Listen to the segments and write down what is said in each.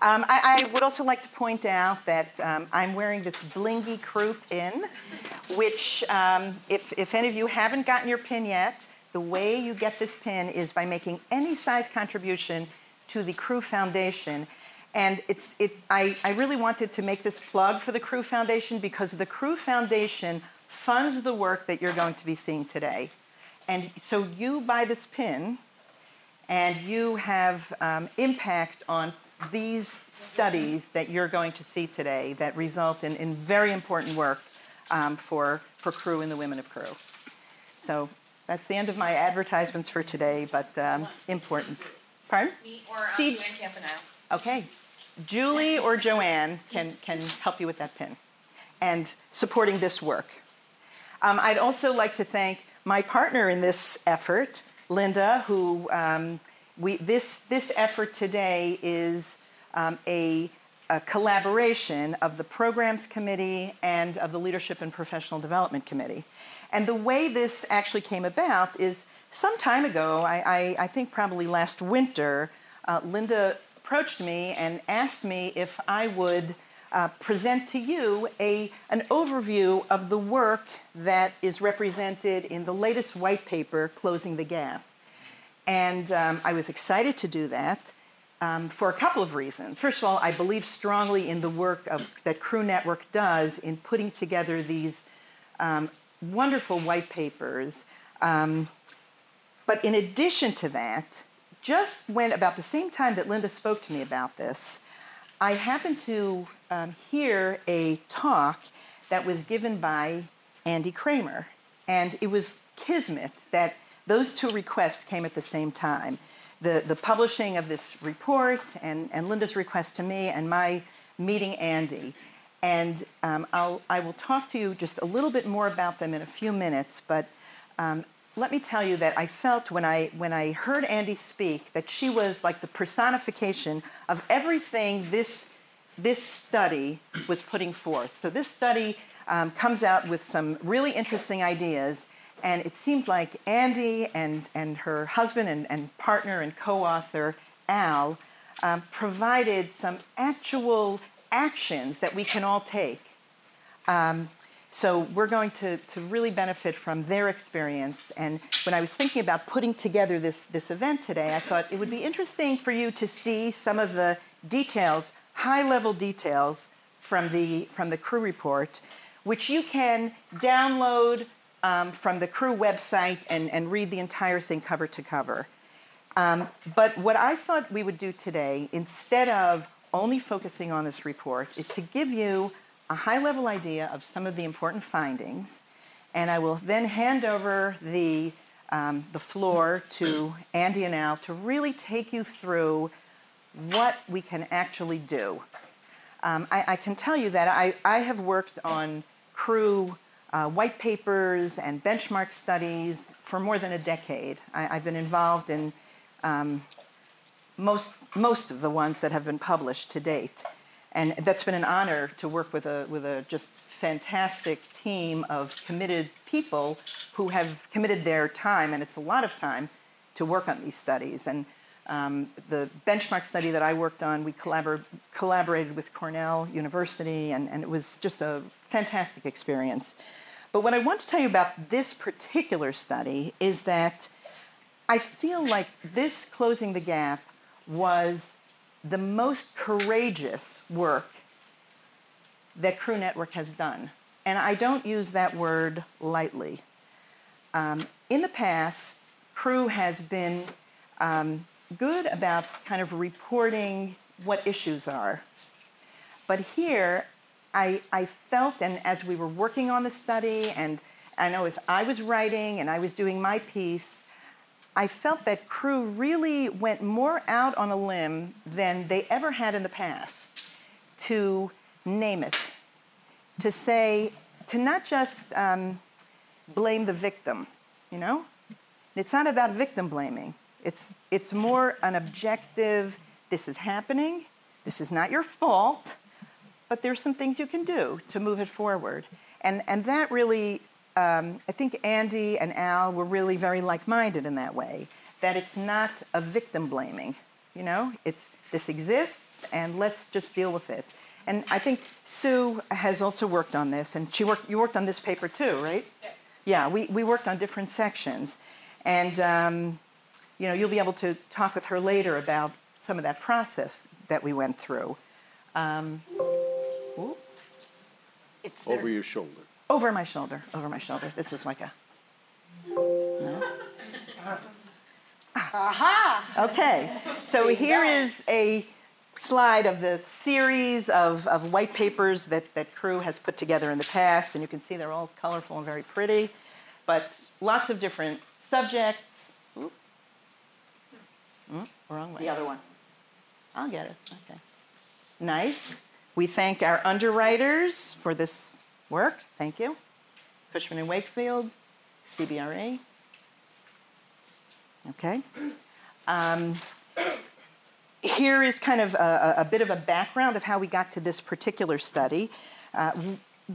I would also like to point out that I'm wearing this blingy crew pin, which if any of you haven't gotten your pin yet, the way you get this pin is by making any size contribution to the Crew Foundation. And I really wanted to make this plug for the Crew Foundation because the Crew Foundation funds the work that you're going to be seeing today. And so you buy this pin, and you have impact on these studies that you're going to see today that result in very important work for Crew and the women of Crew. So that's the end of my advertisements for today, but important. Pardon? Me or Joanne Campanile. Okay. Julie or Joanne can help you with that pin and supporting this work. I'd also like to thank my partner in this effort, Linda, who this effort today is a collaboration of the Programs Committee and of the Leadership and Professional Development Committee. And the way this actually came about is some time ago, I think probably last winter, Linda approached me and asked me if I would present to you an overview of the work that is represented in the latest white paper, Closing the Gap. And I was excited to do that for a couple of reasons. First of all, I believe strongly in the work that Crew Network does in putting together these wonderful white papers. But in addition to that, just when about the same time that Linda spoke to me about this, I happened to hear a talk that was given by Andy Kramer. And it was kismet that those two requests came at the same time. The publishing of this report and Linda's request to me and my meeting Andy. And I will talk to you just a little bit more about them in a few minutes, but let me tell you that I felt when I heard Andy speak that she was like the personification of everything this study was putting forth. So this study comes out with some really interesting ideas, and it seemed like Andy and her husband and partner and co-author, Al, provided some actual actions that we can all take. So we're going to really benefit from their experience. And when I was thinking about putting together this event today, I thought it would be interesting for you to see some of the details, high-level details from the Crew report, which you can download from the Crew website and read the entire thing cover to cover. But what I thought we would do today, instead of only focusing on this report, is to give you a high-level idea of some of the important findings, and I will then hand over the floor to Andy and Al to really take you through what we can actually do. I can tell you that I have worked on Crew white papers and benchmark studies for more than a decade. I've been involved in most of the ones that have been published to date. And that's been an honor to work with a just fantastic team of committed people who have committed their time, and it's a lot of time, to work on these studies. And the benchmark study that I worked on, we collaborated with Cornell University, and it was just a fantastic experience. But what I want to tell you about this particular study is that I feel like this Closing the Gap was the most courageous work that Crew Network has done. And I don't use that word lightly. In the past, Crew has been good about kind of reporting what issues are. But here, I felt, and as we were working on the study, and I know as I was writing and I was doing my piece, I felt that Crew really went more out on a limb than they ever had in the past to name it, to say, to not just blame the victim, you know? It's not about victim blaming. It's more an objective, this is happening, this is not your fault, but there's some things you can do to move it forward. And that really, I think Andy and Al were really very like-minded in that way, that it's not a victim blaming, You know, this exists, and let's just deal with it. And I think Sue has also worked on this, and you worked on this paper too, right? Yeah, we worked on different sections. And, you know, you'll be able to talk with her later about some of that process that we went through. It's over your shoulder. Over my shoulder, over my shoulder. This is like a... No? Aha! Okay, so here is a slide of the series of white papers that Crew has put together in the past, and you can see they're all colorful and very pretty, but lots of different subjects. Wrong way. The other one. I'll get it. Okay. Nice. We thank our underwriters for this work. Thank you. Cushman & Wakefield, CBRE. Okay. Here is kind of a bit of a background of how we got to this particular study.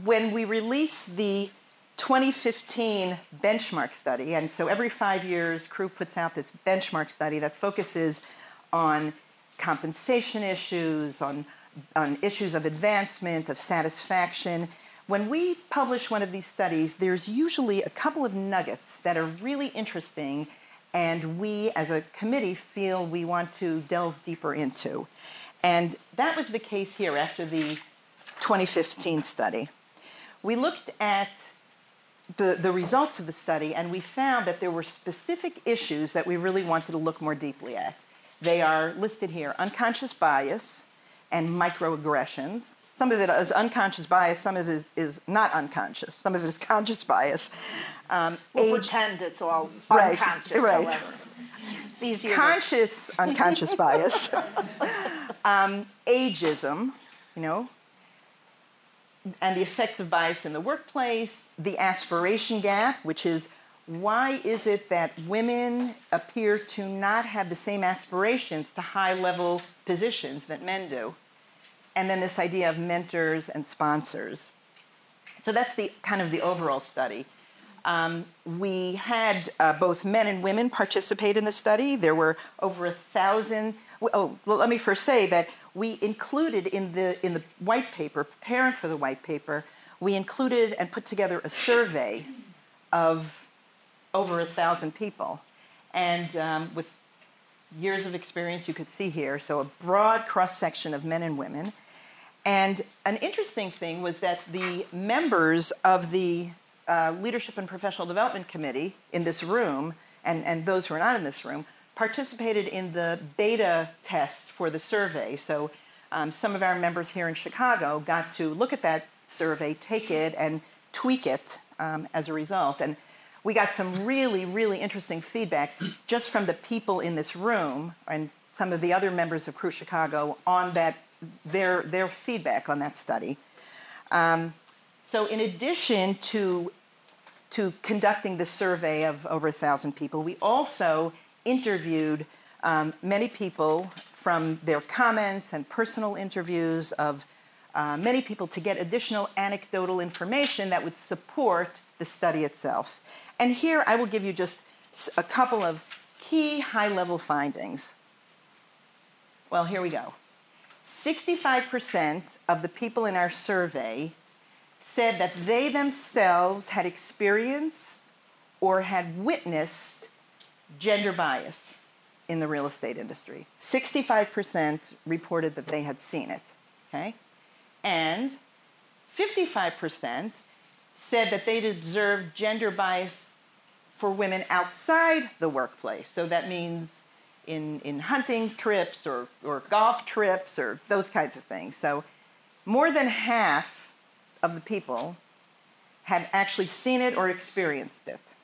When we released the 2015 benchmark study, and so every 5 years, Crew puts out this benchmark study that focuses on compensation issues, on issues of advancement, of satisfaction. When we publish one of these studies, there's usually a couple of nuggets that are really interesting, and we as a committee feel we want to delve deeper into. And that was the case here after the 2015 study. We looked at the results of the study, and we found that there were specific issues that we really wanted to look more deeply at. They are listed here: unconscious bias and microaggressions. Some of it is unconscious bias, some of it is not unconscious, some of it is conscious bias. We'll pretend it's all unconscious, right. however. It's easier Conscious unconscious bias. Ageism, you know, and the effects of bias in the workplace. The aspiration gap, which is why is it that women appear to not have the same aspirations to high-level positions that men do? And then this idea of mentors and sponsors. So that's the kind of the overall study. We had both men and women participate in the study. There were over 1,000. Oh, well, let me first say that we included in the white paper, preparing for the white paper, we included and put together a survey of over 1,000 people. And with years of experience, you could see here, so a broad cross-section of men and women. And an interesting thing was that the members of the Leadership and Professional Development Committee in this room, and those who are not in this room, participated in the beta test for the survey. So some of our members here in Chicago got to look at that survey, take it, and tweak it as a result. And we got some really, really interesting feedback just from the people in this room and some of the other members of Crew Chicago on that, their feedback on that study. So in addition to conducting the survey of over 1,000 people, we also interviewed many people from their comments and personal interviews of many people to get additional anecdotal information that would support the study itself. And here I will give you just a couple of key high-level findings. Well, here we go. 65% of the people in our survey said that they themselves had experienced or had witnessed gender bias in the real estate industry. 65% reported that they had seen it, okay? And 55% said that they'd observed gender bias for women outside the workplace. So that means in hunting trips or golf trips or those kinds of things. So more than half of the people had actually seen it or experienced it,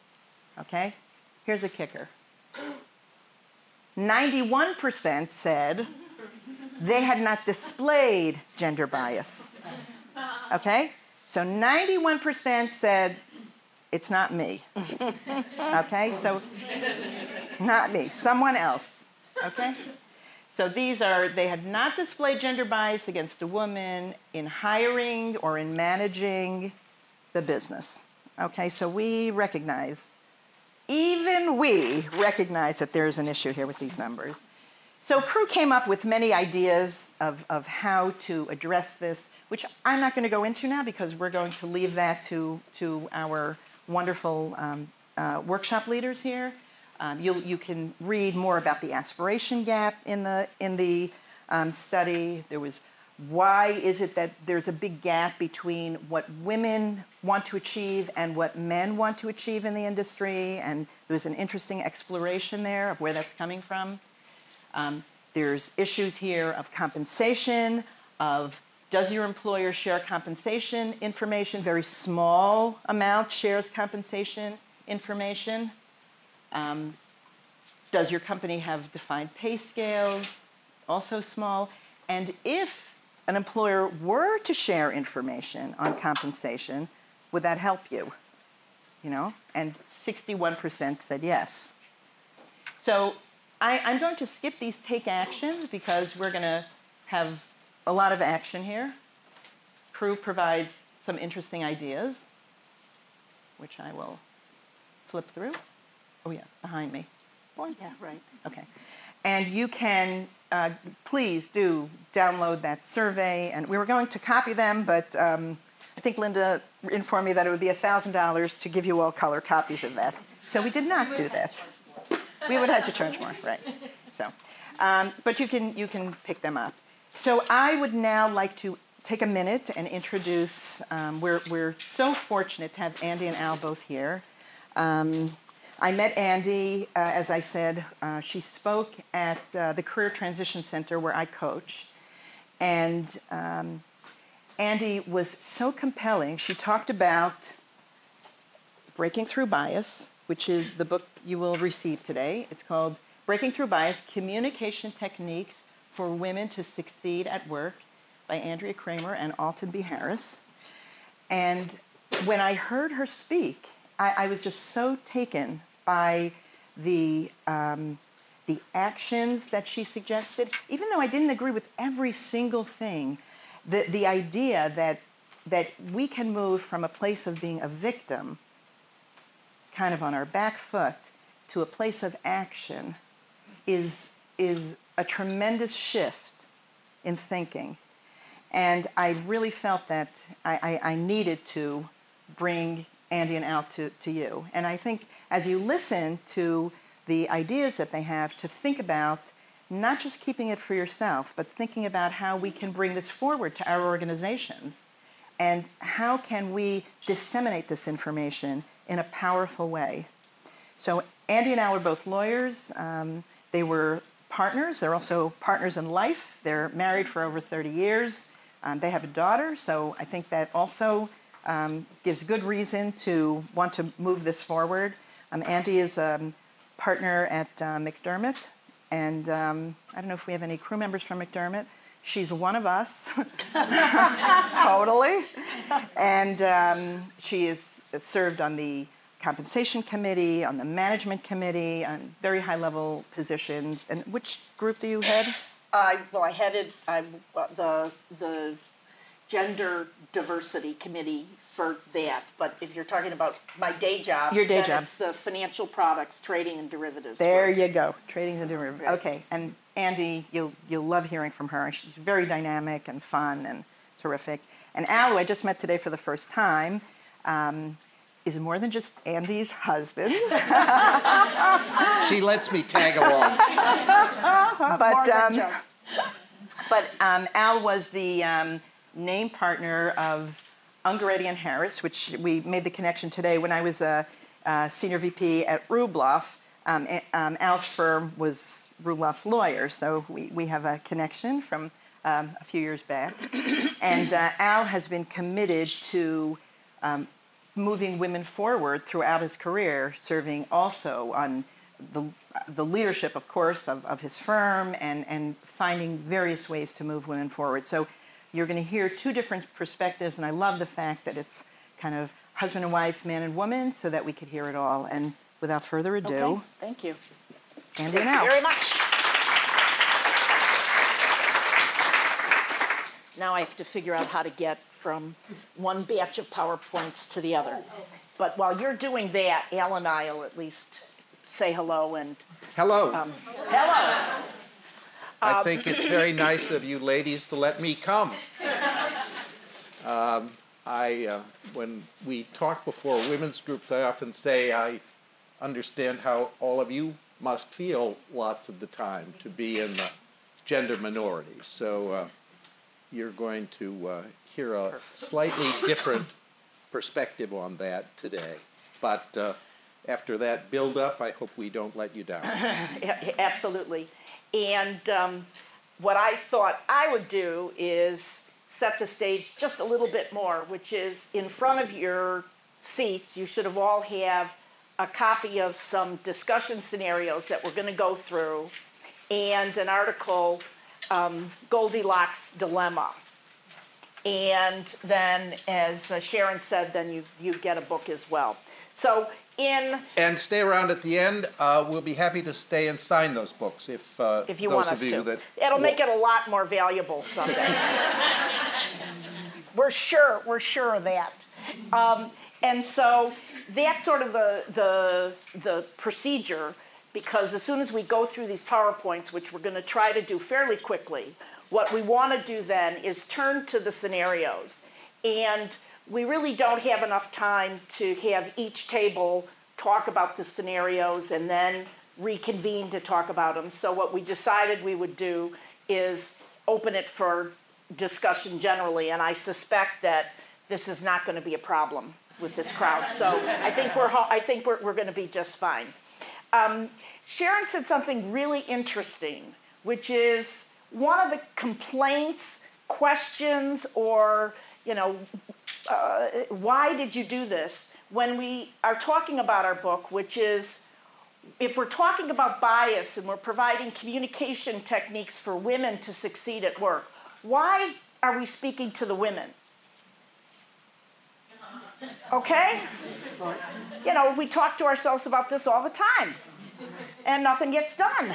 okay? Here's a kicker. 91% said they had not displayed gender bias, okay? So 91% said, it's not me, okay? So not me, someone else, okay? So they had not displayed gender bias against a woman in hiring or in managing the business, okay? So we recognize, even we recognize that there's an issue here with these numbers. So crew came up with many ideas of how to address this, which I'm not going to go into now because we're going to leave that to our wonderful workshop leaders here. You can read more about the aspiration gap in the study. There was why is it that there's a big gap between what women want to achieve and what men want to achieve in the industry, and there was an interesting exploration there of where that's coming from. There's issues here of compensation, of does your employer share compensation information? Very small amount shares compensation information. Does your company have defined pay scales? Also small. And if an employer were to share information on compensation, would that help you? You know? And 61% said yes. So I'm going to skip these take actions because we're going to have a lot of action here. Crew provides some interesting ideas, which I will flip through. Oh, yeah, behind me. Boing. Yeah, right. Okay. And you can, please do download that survey. And we were going to copy them, but I think Linda informed me that it would be $1,000 to give you all color copies of that. So we did not do that. We would have to charge more, right? So, but you can pick them up. So I would now like to take a minute and introduce. We're so fortunate to have Andy and Al both here. I met Andy, as I said. She spoke at the Career Transition Center where I coach, and Andy was so compelling. She talked about breaking through bias, which is the book you will receive today. It's called Breaking Through Bias, Communication Techniques for Women to Succeed at Work by Andrea Kramer and Alton B. And when I heard her speak, I was just so taken by the actions that she suggested. Even though I didn't agree with every single thing, the idea that we can move from a place of being a victim kind of on our back foot to a place of action is a tremendous shift in thinking. And I really felt that I needed to bring Andy and Al to you. And I think as you listen to the ideas that they have, to think about not just keeping it for yourself, but thinking about how we can bring this forward to our organizations and how can we disseminate this information in a powerful way. So Andy and Al are both lawyers. They were partners. They're also partners in life. They're married for over 30 years. They have a daughter, so I think that also gives good reason to want to move this forward. Andy is a partner at McDermott, and I don't know if we have any crew members from McDermott. She's one of us, totally. And she is served on the compensation committee, on the management committee, on very high-level positions. And which group do you head? I headed the gender diversity committee for that. But if you're talking about my day job, your day job, it's the financial products, trading and derivatives. There you go, trading and derivatives. Right. Okay, and Andy, you'll love hearing from her. She's very dynamic and fun and terrific. And Al, who I just met today for the first time, is more than just Andy's husband. She lets me tag along. But Al was the name partner of Ungaretti and Harris, which we made the connection today when I was a senior VP at Rubloff. Al's firm was Rubloff's lawyer, so we have a connection from a few years back. And Al has been committed to moving women forward throughout his career, serving also on the leadership, of course, of his firm and finding various ways to move women forward. So you're going to hear two different perspectives, and I love the fact that it's kind of husband and wife, man and woman, so that we could hear it all. And without further ado, okay. Thank you. Andy and Al. Thank you very much. Now I have to figure out how to get from one batch of PowerPoints to the other. But while you're doing that, Al and I will at least say hello and... Hello. Hello. I think it's very nice of you ladies to let me come. When we talk before women's groups, I often say I understand how all of you must feel lots of the time to be in the gender minority. So you're going to hear a slightly different perspective on that today. But after that build-up, I hope we don't let you down. Absolutely. And what I thought I would do is set the stage just a little bit more, which is in front of your seats, you should have all have a copy of some discussion scenarios that we're going to go through and an article, Goldilocks Dilemma. And then, as Sharon said, then you get a book as well. So and stay around at the end. We'll be happy to stay and sign those books if you those want of us you to. that It'll make it a lot more valuable someday. We're sure of that. And so that's sort of the procedure, because as soon as we go through these PowerPoints, which we're going to try to do fairly quickly, what we want to do then is turn to the scenarios. And we really don't have enough time to have each table talk about the scenarios and then reconvene to talk about them. So what we decided we would do is open it for discussion generally, and I suspect that this is not going to be a problem with this crowd. So I think we're going to be just fine. Sharon said something really interesting, which is one of the complaints, questions, or why did you do this? When we are talking about our book, which is, if we're talking about bias and we're providing communication techniques for women to succeed at work, why are we speaking to the women? Okay? We talk to ourselves about this all the time, and nothing gets done.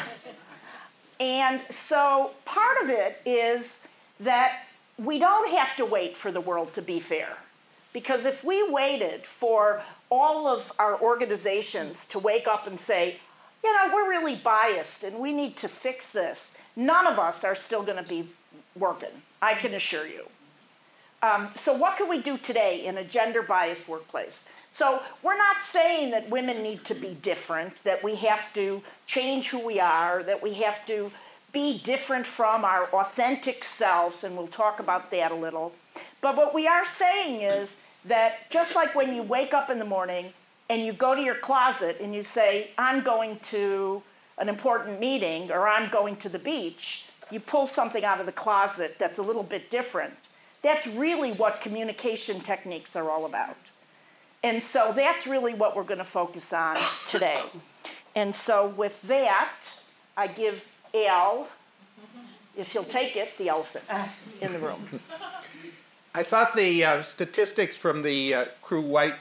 And so part of it is that we don't have to wait for the world to be fair. Because if we waited for all of our organizations to wake up and say, we're really biased and we need to fix this, none of us are still going to be working, I can assure you. So what can we do today in a gender-biased workplace? So we're not saying that women need to be different, that we have to change who we are, that we have to be different from our authentic selves, and we'll talk about that a little. But what we are saying is that just like when you wake up in the morning and you go to your closet and you say, I'm going to an important meeting or I'm going to the beach, you pull something out of the closet that's a little bit different. That's really what communication techniques are all about. And so that's really what we're going to focus on today. And so with that, I give Al, if he'll take it, the elephant in the room. I thought the statistics from the Crew White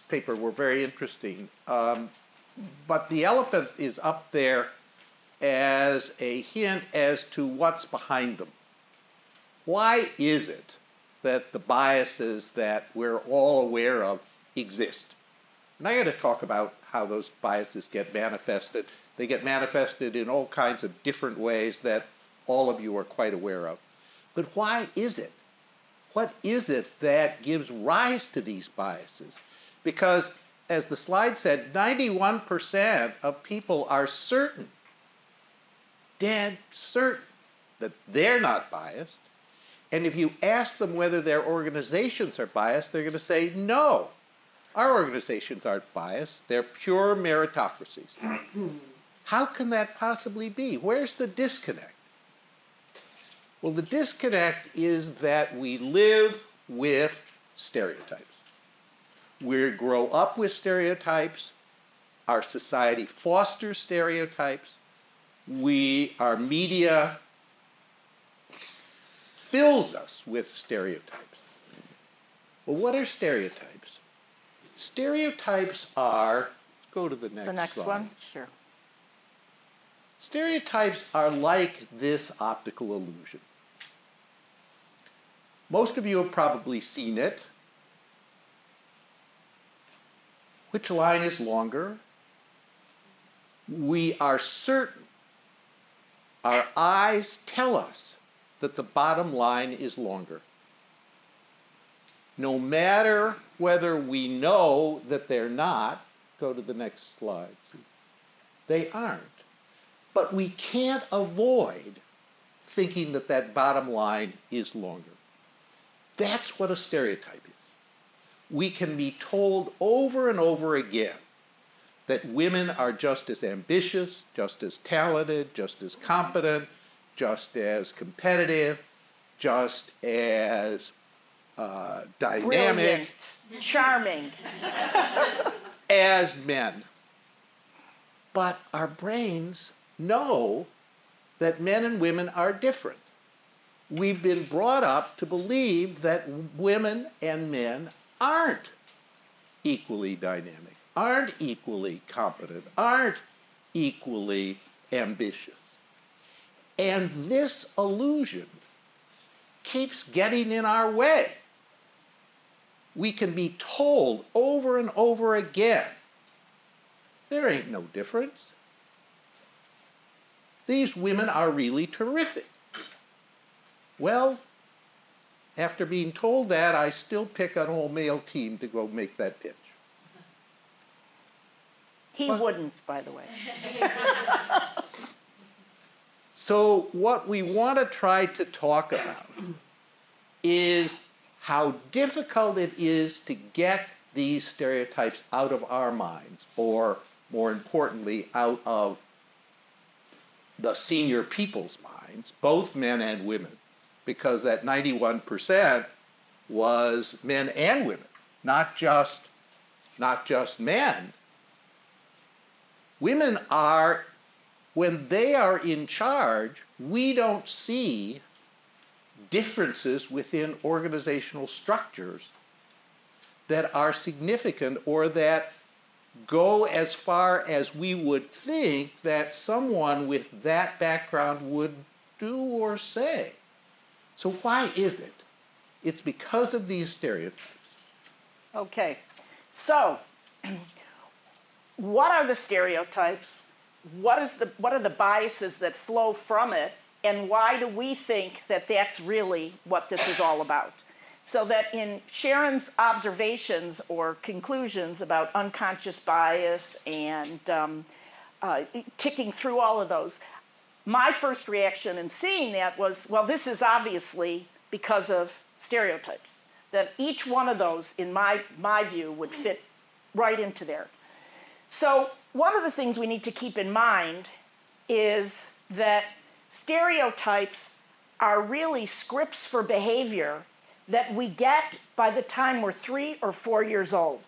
paper were very interesting. But the elephant is up there as a hint as to what's behind them. Why is it that the biases that we're all aware of exist? And I got to talk about how those biases get manifested. They get manifested in all kinds of different ways that all of you are quite aware of. But why is it? What is it that gives rise to these biases? Because, as the slide said, 91% of people are certain, dead certain, that they're not biased. And if you ask them whether their organizations are biased, they're going to say, no, our organizations aren't biased. They're pure meritocracies. How can that possibly be? Where's the disconnect? Well, the disconnect is that we live with stereotypes. We grow up with stereotypes. Our society fosters stereotypes. Our media fills us with stereotypes. Well, what are stereotypes? Stereotypes are, go to the next slide. One? Sure. Stereotypes are like this optical illusion. Most of you have probably seen it. Which line is longer? We are certain Our eyes tell us that the bottom line is longer. No matter whether we know that they're not, go to the next slide. They aren't. But we can't avoid thinking that that bottom line is longer. That's what a stereotype is. We can be told over and over again that women are just as ambitious, just as talented, just as competent, just as competitive, just as dynamic, brilliant, charming, as men. But our brains know that men and women are different. We've been brought up to believe that women and men aren't equally dynamic, aren't equally competent, aren't equally ambitious. And this illusion keeps getting in our way. We can be told over and over again, there ain't no difference. These women are really terrific. Well, after being told that, I still pick an all-male team to go make that pitch. He wouldn't, by the way. So what we want to try to talk about is how difficult it is to get these stereotypes out of our minds, or more importantly, out of the senior people's minds, both men and women, because that 91% was men and women, not just men. Women are, when they are in charge, we don't see differences within organizational structures that are significant or that go as far as we would think that someone with that background would do or say. So why is it? It's because of these stereotypes. Okay, so what are the stereotypes? What are the biases that flow from it? And why do we think that that's really what this is all about? So that in Sharon's observations or conclusions about unconscious bias and ticking through all of those, my first reaction in seeing that was, well, this is obviously because of stereotypes. That each one of those, in my view, would fit right into there. So one of the things we need to keep in mind is that stereotypes are really scripts for behavior that we get by the time we're 3 or 4 years old.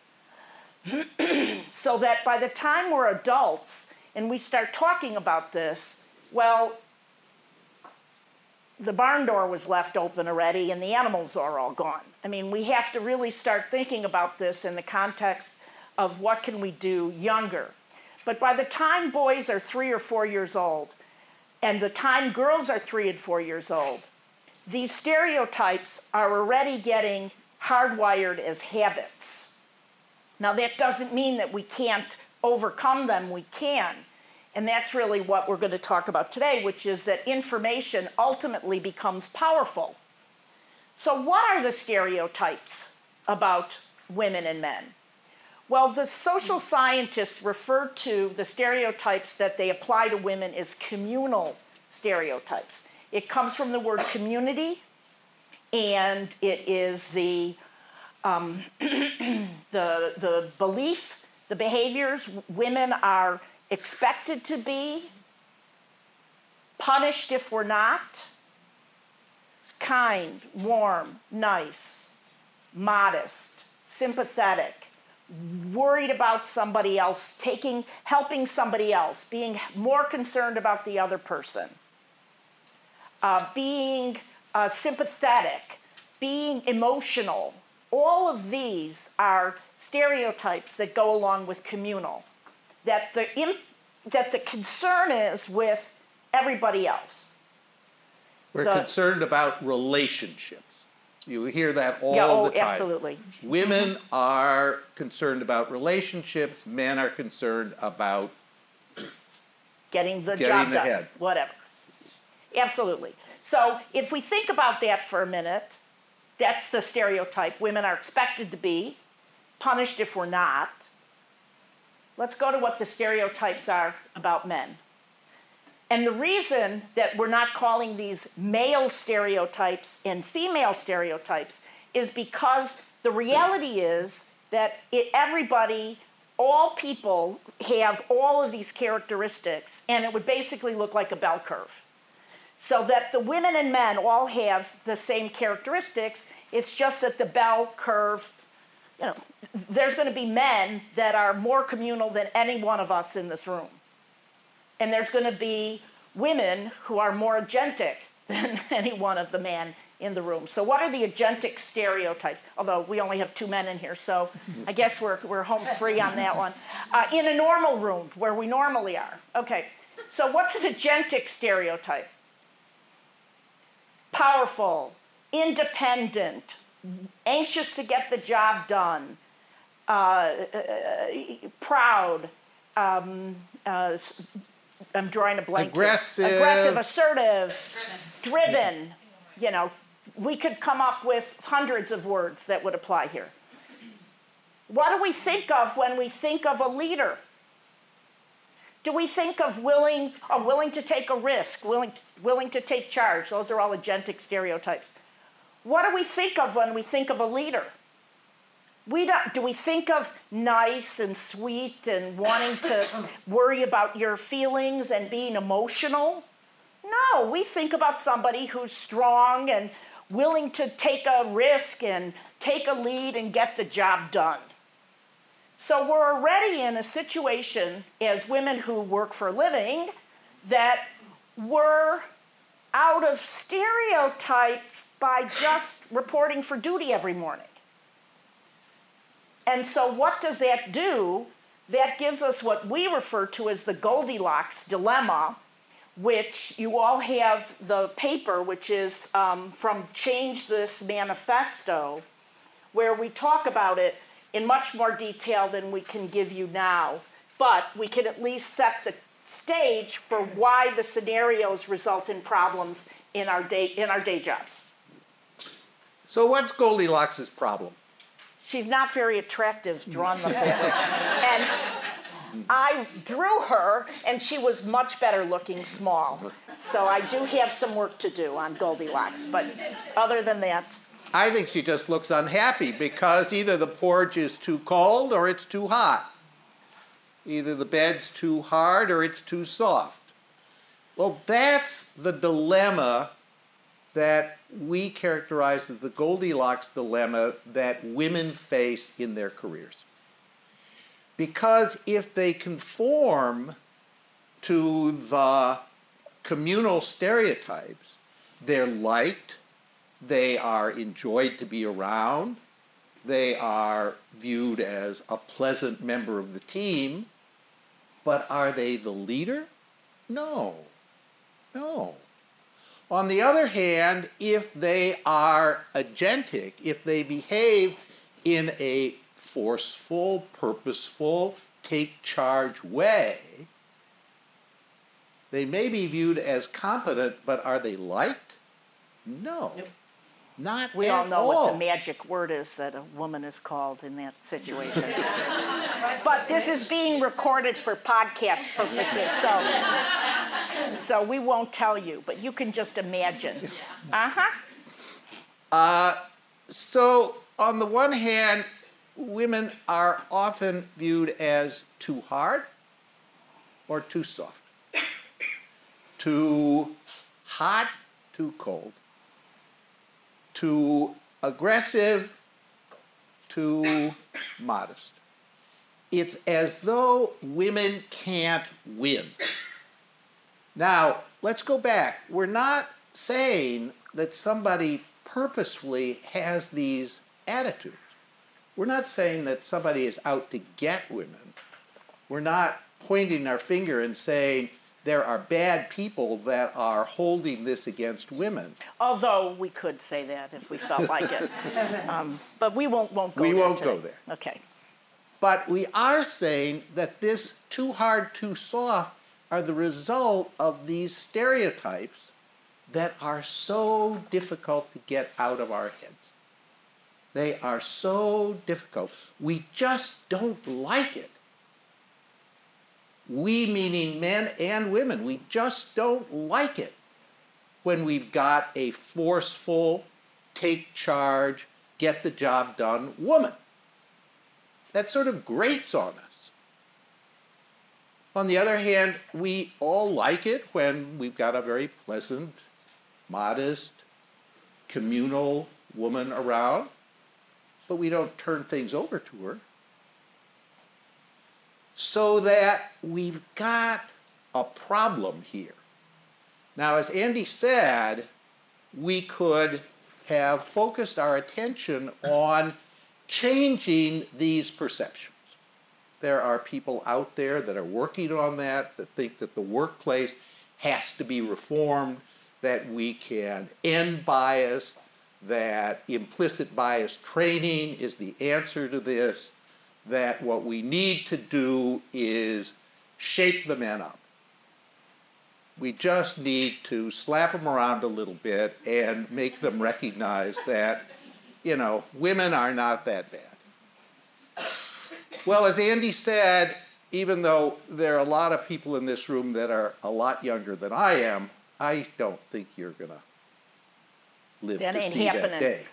So that by the time we're adults and we start talking about this, well, the barn door was left open already and the animals are all gone. I mean, we have to really start thinking about this in the context of what can we do younger. But by the time boys are 3 or 4 years old, and the time girls are 3 and 4 years old, these stereotypes are already getting hardwired as habits. Now, that doesn't mean that we can't overcome them. We can. And that's really what we're going to talk about today, which is that information ultimately becomes powerful. So what are the stereotypes about women and men? Well, the social scientists refer to the stereotypes that they apply to women as communal stereotypes. It comes from the word community, and it is the belief, the behaviors women are expected to be, punished if we're not, kind, warm, nice, modest, sympathetic, worried about somebody else, helping somebody else, being more concerned about the other person, being sympathetic, being emotional. All of these are stereotypes that go along with communal, that the concern is with everybody else. We're concerned about relationships. You hear that all the time. Absolutely. Women are concerned about relationships. Men are concerned about getting the getting job done. ahead. Whatever. Absolutely. So if we think about that for a minute, that's the stereotype. Women are expected to be punished if we're not. Let's go to what the stereotypes are about men. And the reason that we're not calling these male stereotypes and female stereotypes is because the reality is that everybody, all people have all of these characteristics, and it would basically look like a bell curve. So that the women and men all have the same characteristics. It's just that the bell curve, there's going to be men that are more communal than any one of us in this room. And there's going to be women who are more agentic than any one of the men in the room. So what are the agentic stereotypes? Although we only have 2 men in here, so I guess we're home free on that one. In a normal room, where we normally are. Okay, so what's an agentic stereotype? Powerful, independent, anxious to get the job done, proud, I'm drawing a blank aggressive, here. Aggressive, assertive, driven. We could come up with hundreds of words that would apply here. What do we think of when we think of a leader? Do we think of willing to take a risk, willing to take charge? Those are all agentic stereotypes. What do we think of when we think of a leader? Do we think of nice and sweet and wanting to worry about your feelings and being emotional? No, we think about somebody who's strong and willing to take a risk and take a lead and get the job done. So we're already in a situation as women who work for a living that we're out of stereotype by just reporting for duty every morning. And so what does that do? That gives us what we refer to as the Goldilocks dilemma, which you all have the paper, which is from Change This Manifesto, where we talk about it in much more detail than we can give you now. But we can at least set the stage for why the scenarios result in problems in our day jobs. So what's Goldilocks' problem? She's not very attractive drawn the picture. And I drew her, and she was much better looking small. So I do have some work to do on Goldilocks, but other than that. I think she just looks unhappy because either the porch is too cold or it's too hot. Either the bed's too hard or it's too soft. Well, that's the dilemma that we characterize as the Goldilocks dilemma that women face in their careers. Because if they conform to the communal stereotypes, they're liked, they are enjoyed to be around, they are viewed as a pleasant member of the team, but are they the leader? No. On the other hand, if they are agentic, if they behave in a forceful, purposeful, take charge way, they may be viewed as competent, but are they liked? No. Nope. Not we at all know all. What the magic word is that a woman is called in that situation. But this is being recorded for podcast purposes, so we won't tell you, but you can just imagine. So on the one hand, women are often viewed as too hard or too soft, too hot, too cold, too aggressive, too modest. It's as though women can't win. Now, let's go back. We're not saying that somebody purposefully has these attitudes. We're not saying that somebody is out to get women. We're not pointing our finger and saying there are bad people that are holding this against women. Although we could say that if we felt like it. But we won't go there. We won't today. go there. Okay. But we are saying that this too hard, too soft are the result of these stereotypes that are so difficult to get out of our heads. They are so difficult. We just don't like it. We, meaning men and women, we just don't like it when we've got a forceful, take charge, get the job done woman. That sort of grates on us. On the other hand, we all like it when we've got a very pleasant, modest, communal woman around, but we don't turn things over to her. So that we've got a problem here. Now, as Andy said, we could have focused our attention on changing these perceptions. There are people out there that are working on that think that the workplace has to be reformed, that we can end bias, that implicit bias training is the answer to this, that what we need to do is shape the men up. We just need to slap them around a little bit and make them recognize that, women are not that bad. Well, as Andy said, even though there are a lot of people in this room that are a lot younger than I am, I don't think you're going to live to see that day.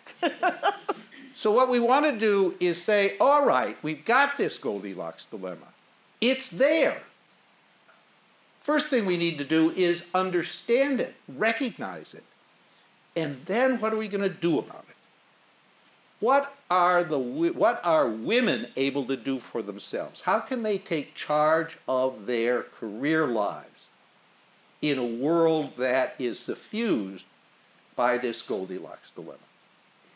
So what we want to do is say, all right, we've got this Goldilocks dilemma. It's there. First thing we need to do is understand it, recognize it. And then what are we going to do about it? What are women able to do for themselves? How can they take charge of their career lives in a world that is suffused by this Goldilocks dilemma?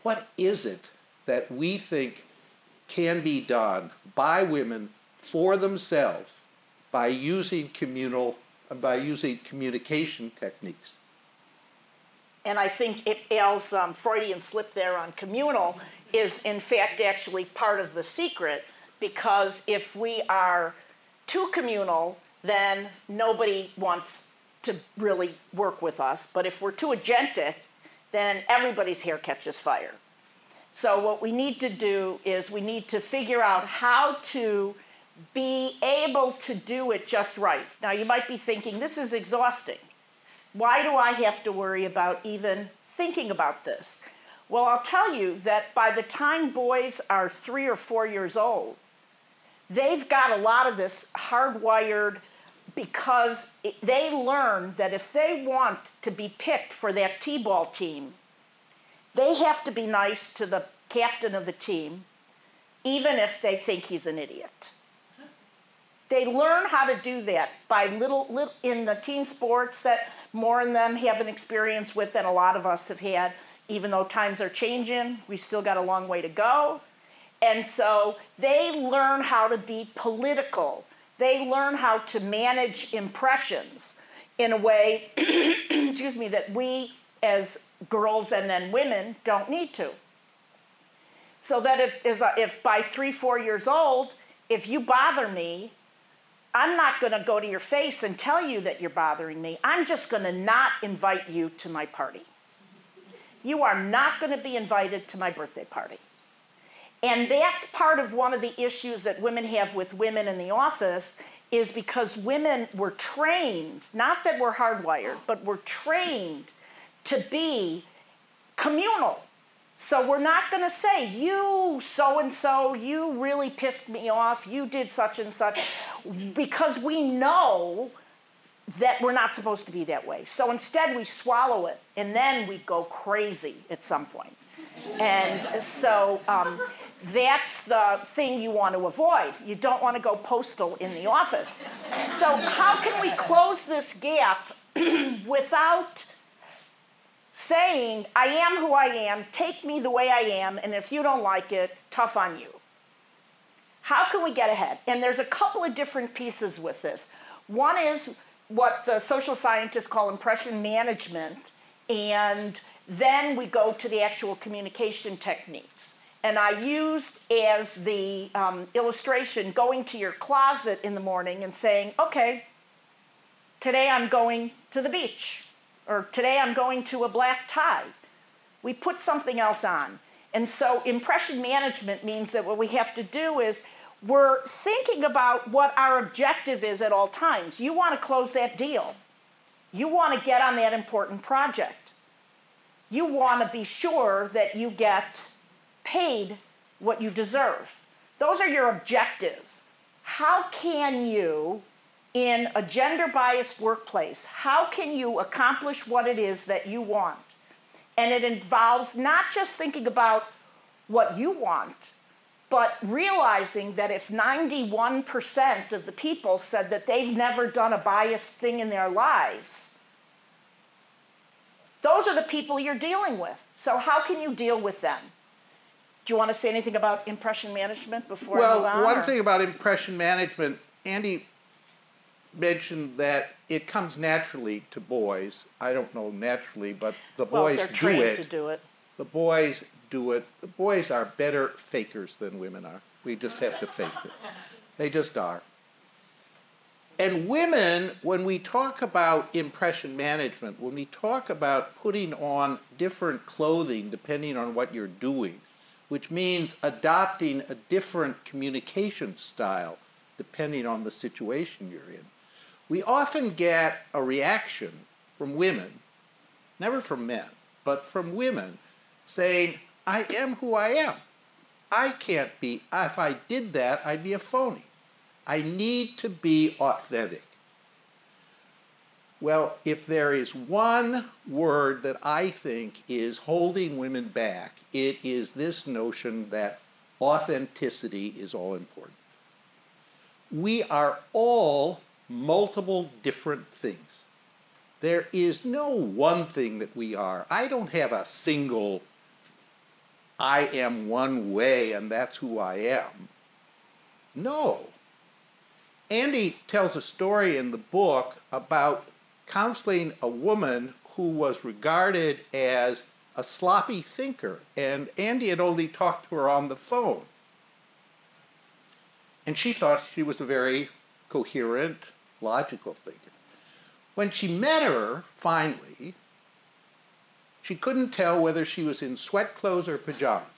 What is it that we think can be done by women for themselves by using communication techniques? And I think Al's Freudian slip there on communal is in fact actually part of the secret, because if we are too communal, then nobody wants to really work with us. But if we're too agentic, then everybody's hair catches fire. So what we need to do is we need to figure out how to be able to do it just right. Now you might be thinking, this is exhausting. Why do I have to worry about even thinking about this? Well, I'll tell you that by the time boys are 3 or 4 years old, they've got a lot of this hardwired, because they learn that if they want to be picked for that t-ball team, they have to be nice to the captain of the team, even if they think he's an idiot. They learn how to do that by little in the team sports that more of them have an experience with than a lot of us have had. Even though times are changing, we still got a long way to go. And so they learn how to be political. They learn how to manage impressions in a way, excuse me, that we as girls and then women don't need to. So that if by 3, 4 years old, if you bother me, I'm not going to go to your face and tell you that you're bothering me. I'm just going to not invite you to my party. You are not going to be invited to my birthday party. And that's part of one of the issues that women have with women in the office, is because women were trained, not that we're hardwired, but we're trained to be communal. So we're not going to say, you so-and-so, you really pissed me off, you did such and such, because we know that we're not supposed to be that way. So instead we swallow it, and then we go crazy at some point. And so that's the thing you want to avoid. You don't want to go postal in the office. So how can we close this gap without saying, I am who I am, take me the way I am, and if you don't like it, tough on you? How can we get ahead? And there's a couple of different pieces with this. One is what the social scientists call impression management, and then we go to the actual communication techniques. And I used as the illustration going to your closet in the morning and saying, okay, today I'm going to the beach. Or today I'm going to a black tie. We put something else on. And so impression management means that what we have to do is we're thinking about what our objective is at all times. You want to close that deal. You want to get on that important project. You want to be sure that you get paid what you deserve. Those are your objectives. How can you, in a gender-biased workplace, how can you accomplish what it is that you want? And it involves not just thinking about what you want, but realizing that if 91% of the people said that they've never done a biased thing in their lives, those are the people you're dealing with. So how can you deal with them? Do you want to say anything about impression management before I move on? Well, one thing about impression management, Andy mentioned that it comes naturally to boys. I don't know naturally, but the boys they're do trained it. to do it. The boys do it. The boys are better fakers than women are. We just have to fake it. They just are. And women, when we talk about impression management, when we talk about putting on different clothing depending on what you're doing, which means adopting a different communication style depending on the situation you're in, we often get a reaction from women, never from men, but from women, saying, I am who I am. I can't be, if I did that, I'd be a phony. I need to be authentic. Well, if there is one word that I think is holding women back, it is this notion that authenticity is all important. We are all multiple different things. There is no one thing that we are. I don't have a single, I am one way and that's who I am. No. Andy tells a story in the book about counseling a woman who was regarded as a sloppy thinker, and Andy had only talked to her on the phone. And she thought she was a very coherent, logical thinker. When she met her, finally, she couldn't tell whether she was in sweat clothes or pajamas.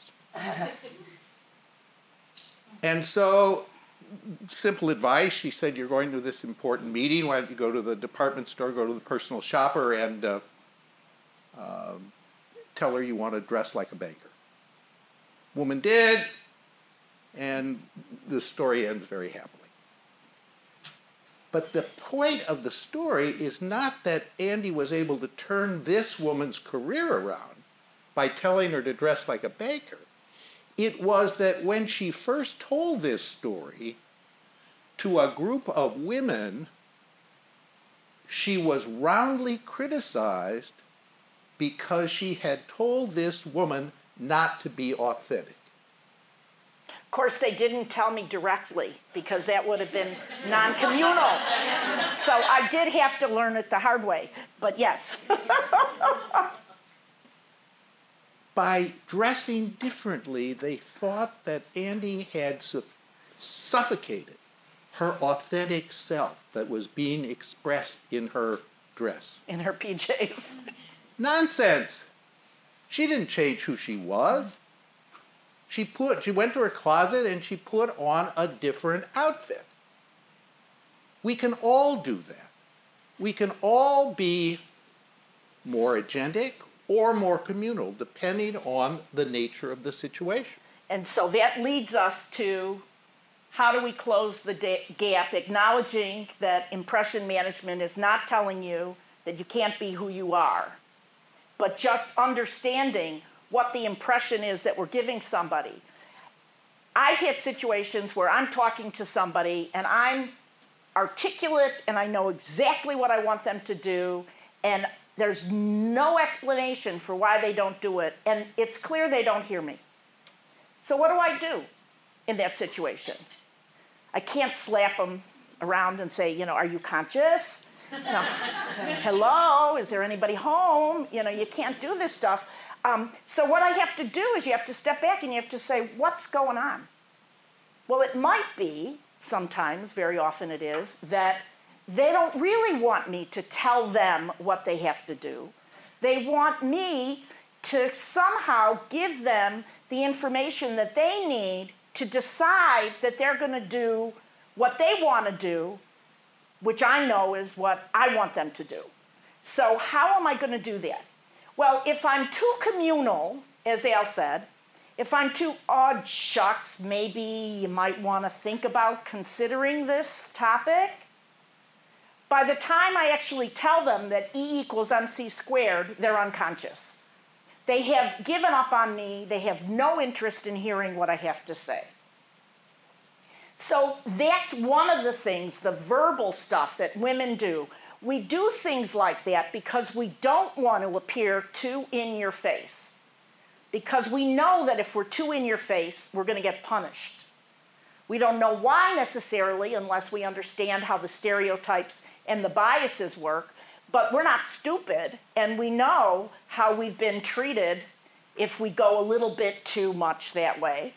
And so, simple advice, she said, you're going to this important meeting, why don't you go to the department store, go to the personal shopper, and tell her you want to dress like a banker. Woman did, and the story ends very happily. But the point of the story is not that Andy was able to turn this woman's career around by telling her to dress like a banker. It was that when she first told this story to a group of women, she was roundly criticized because she had told this woman not to be authentic. Of course, they didn't tell me directly because that would have been non-communal. So I did have to learn it the hard way, but yes. By dressing differently, they thought that Andy had suffocated her authentic self that was being expressed in her dress. In her PJs. Nonsense. She didn't change who she was. She went to her closet and she put on a different outfit. We can all do that. We can all be more agentic or more communal, depending on the nature of the situation. And so that leads us to how do we close the gap, acknowledging that impression management is not telling you that you can't be who you are, but just understanding what the impression is that we're giving somebody. I've had situations where I'm talking to somebody and I'm articulate and I know exactly what I want them to do, and there's no explanation for why they don't do it, and it's clear they don't hear me. So what do I do in that situation? I can't slap them around and say, are you conscious? Hello, is there anybody home? You can't do this stuff. So what I have to do is you have to step back and you have to say, what's going on? Well, it might be, sometimes, very often it is, that They don't really want me to tell them what they have to do. They want me to somehow give them the information that they need to decide that they're going to do what they want to do, which I know is what I want them to do. So how am I going to do that? Well, if I'm too communal, as Al said, if I'm too odd shucks, maybe you might want to think about considering this topic. By the time I actually tell them that E equals MC squared, they're unconscious. They have given up on me. They have no interest in hearing what I have to say. So that's one of the things, the verbal stuff that women do. We do things like that because we don't want to appear too in your face. Because we know that if we're too in your face, we're going to get punished. We don't know why necessarily unless we understand how the stereotypes and the biases work, but we're not stupid, and we know how we've been treated if we go a little bit too much that way.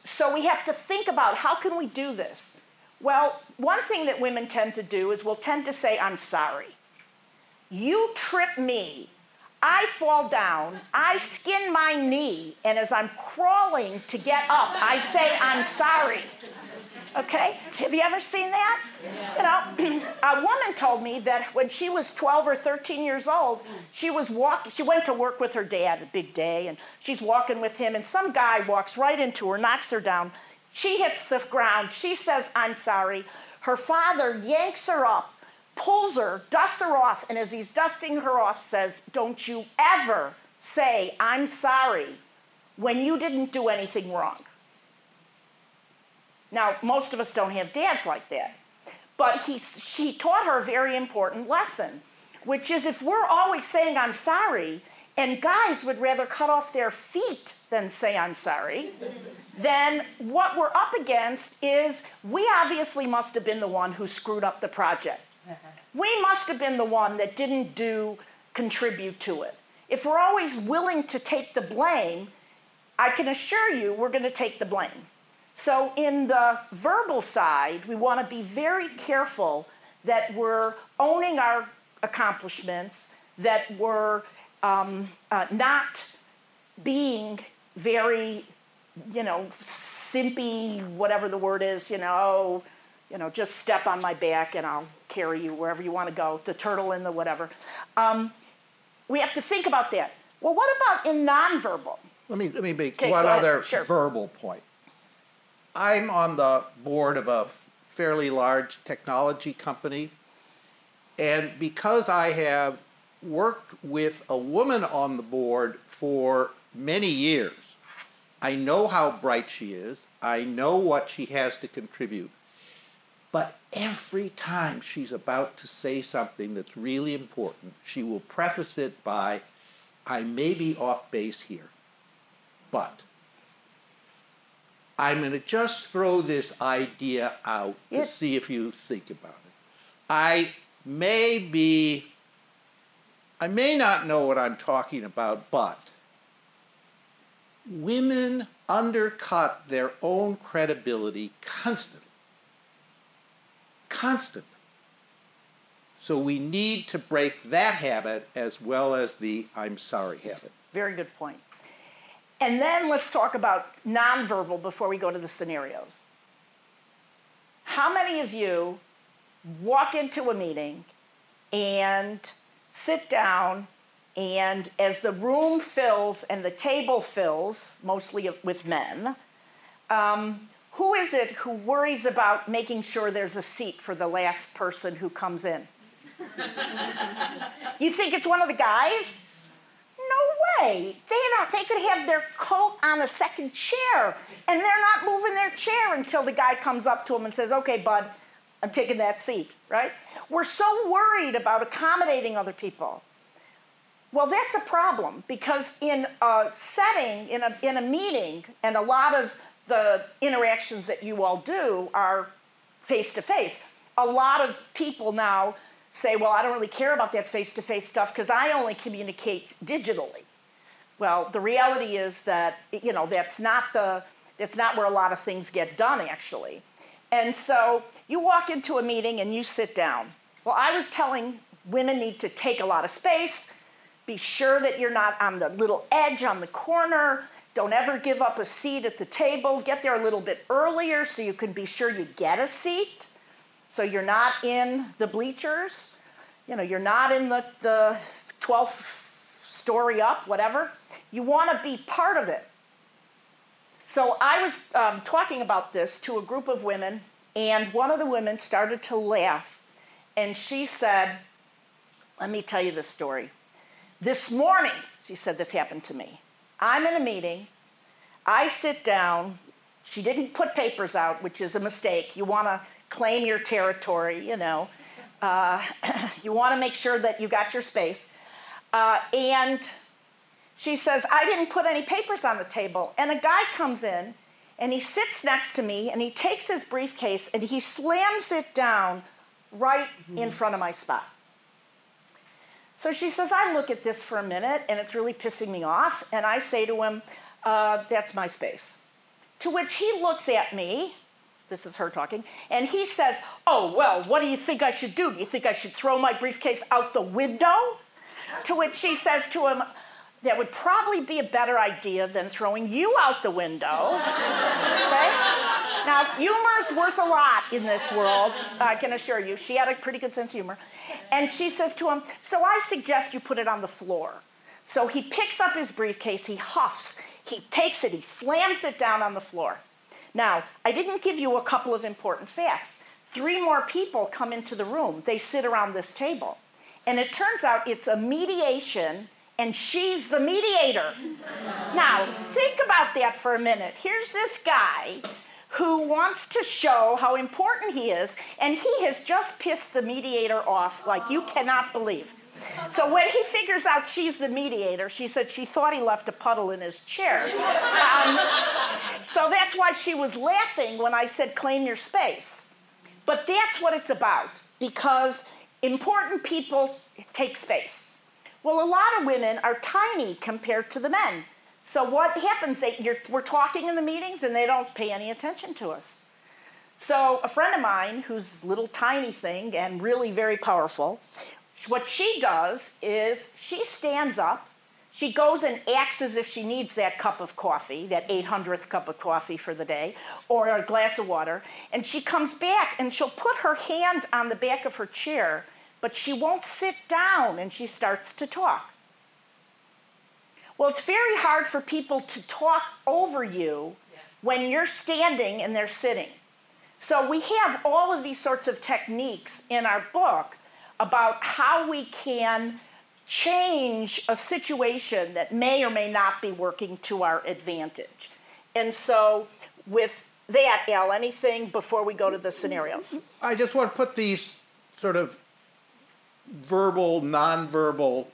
So we have to think about how can we do this? Well, one thing that women tend to do is we'll tend to say, I'm sorry. You trip me. I fall down, I skin my knee, and as I'm crawling to get up, I say, I'm sorry. Okay? Have you ever seen that? Yeah. You know, a woman told me that when she was 12 or 13 years old, she went to work with her dad, a big day, and she's walking with him, and some guy walks right into her, knocks her down. She hits the ground. She says, I'm sorry. Her father yanks her up, pulls her, dusts her off, and as he's dusting her off, says, don't you ever say, I'm sorry, when you didn't do anything wrong. Now, most of us don't have dads like that, but she taught her a very important lesson, which is if we're always saying, I'm sorry, and guys would rather cut off their feet than say, I'm sorry, then what we're up against is we obviously must have been the one who screwed up the project. We must have been the one that didn't contribute to it. If we're always willing to take the blame, I can assure you we're going to take the blame. So in the verbal side, we want to be very careful that we're owning our accomplishments, that we're not being very, simpy, whatever the word is, just step on my back and I'll carry you wherever you want to go, the turtle in the whatever. We have to think about that. Well, what about in nonverbal? Let me make one other verbal point. I'm on the board of a fairly large technology company, and because I have worked with a woman on the board for many years, I know how bright she is, I know what she has to contribute, but every time she's about to say something that's really important, she will preface it by, I may be off base here, but I'm going to just throw this idea out to see if you think about it. I may not know what I'm talking about, but women undercut their own credibility constantly. Constantly. So we need to break that habit as well as the I'm sorry habit. Very good point. And then let's talk about nonverbal before we go to the scenarios. How many of you walk into a meeting and sit down, and as the room fills and the table fills, mostly with men, who is it who worries about making sure there's a seat for the last person who comes in? You think it's one of the guys? No way. They could have their coat on a second chair, and they're not moving their chair until the guy comes up to them and says, okay, bud, I'm taking that seat, right? We're so worried about accommodating other people. Well, that's a problem, because in a setting, in a meeting, and a lot of the interactions that you all do are face-to-face. A lot of people now say, well, I don't really care about that face-to-face stuff because I only communicate digitally. Well, the reality is that, that's not where a lot of things get done, actually. And so you walk into a meeting and you sit down. Well, I was telling women need to take a lot of space, be sure that you're not on the little edge on the corner, don't ever give up a seat at the table, get there a little bit earlier so you can be sure you get a seat, so you're not in the bleachers, you're not in the 12th story up, whatever. You want to be part of it. So I was talking about this to a group of women, and one of the women started to laugh, and she said, let me tell you this story. This morning, she said, this happened to me. I'm in a meeting, I sit down, she didn't put papers out, which is a mistake. You want to claim your territory, you want to make sure that you got your space. And she says, I didn't put any papers on the table. And a guy comes in, and he sits next to me, and he takes his briefcase, and he slams it down right in front of my spot. So she says, I look at this for a minute, and it's really pissing me off, and I say to him, that's my space. To which he looks at me, this is her talking, and he says, oh, well, what do you think I should do? Do you think I should throw my briefcase out the window? To which she says to him, that would probably be a better idea than throwing you out the window. Okay? Now, humor's worth a lot in this world, I can assure you. She had a pretty good sense of humor. And she says to him, so I suggest you put it on the floor. So he picks up his briefcase, he huffs, he takes it, he slams it down on the floor. Now, I didn't give you a couple of important facts. 3 more people come into the room. They sit around this table. And it turns out it's a mediation, and she's the mediator. Now, think about that for a minute. Here's this guy who wants to show how important he is, and he has just pissed the mediator off like you cannot believe. So when he figures out she's the mediator, she said she thought he left a puddle in his chair. So that's why she was laughing when I said claim your space. But that's what it's about, because important people take space. Well, a lot of women are tiny compared to the men. So what happens, we're talking in the meetings and they don't pay any attention to us. So a friend of mine who's a little tiny thing and really very powerful, what she does is she stands up, she goes and acts as if she needs that cup of coffee, that 800th cup of coffee for the day, or a glass of water, and she comes back and she'll put her hand on the back of her chair, but she won't sit down, and she starts to talk. Well, it's very hard for people to talk over you when you're standing and they're sitting. So we have all of these sorts of techniques in our book about how we can change a situation that may or may not be working to our advantage. And so with that, Al, anything before we go to the scenarios? I just want to put these sort of verbal, nonverbal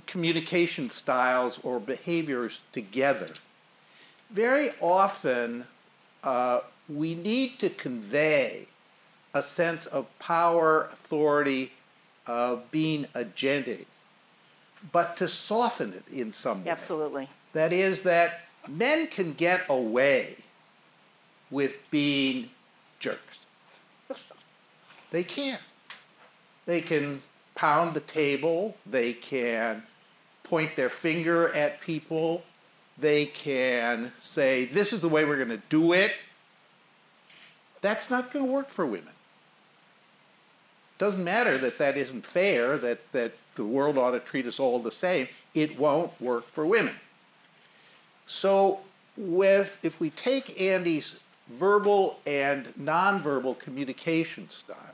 communication styles or behaviors together. Very often, we need to convey a sense of power, authority, being agentic, but to soften it in some way. Absolutely. That is, that men can get away with being jerks. They can. They can pound the table, they can point their finger at people, they can say, this is the way we're going to do it. That's not going to work for women. Doesn't matter that that isn't fair, that the world ought to treat us all the same. It won't work for women. So if we take Andy's verbal and nonverbal communication styles,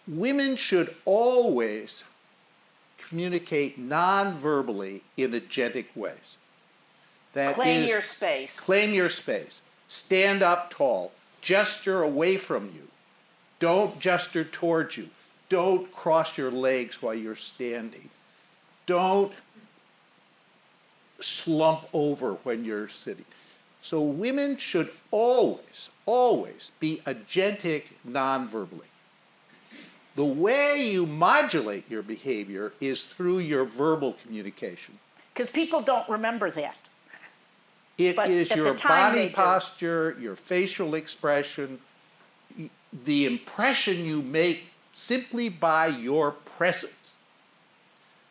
women should always communicate non-verbally in agentic ways. That Claim is, your space. Claim your space. Stand up tall. Gesture away from you. Don't gesture towards you. Don't cross your legs while you're standing. Don't slump over when you're sitting. So women should always, always be agentic non-verbally. The way you modulate your behavior is through your verbal communication. Because people don't remember that. It But is at the your time they body do. posture, your facial expression, the impression you make simply by your presence.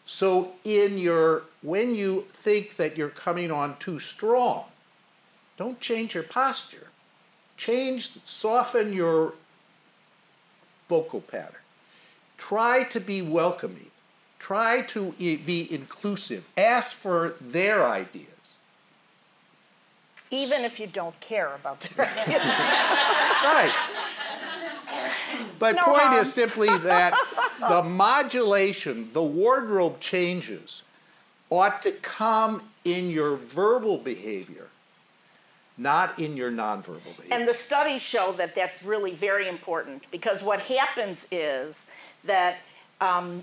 So when you think that you're coming on too strong, don't change your posture. Soften your vocal pattern. Try to be welcoming. Try to be inclusive. Ask for their ideas. Even if you don't care about their ideas. Right. My No point harm. is simply that the modulation, the wardrobe changes, ought to come in your verbal behavior, not in your nonverbal behavior. And the studies show that that's really very important, because what happens is that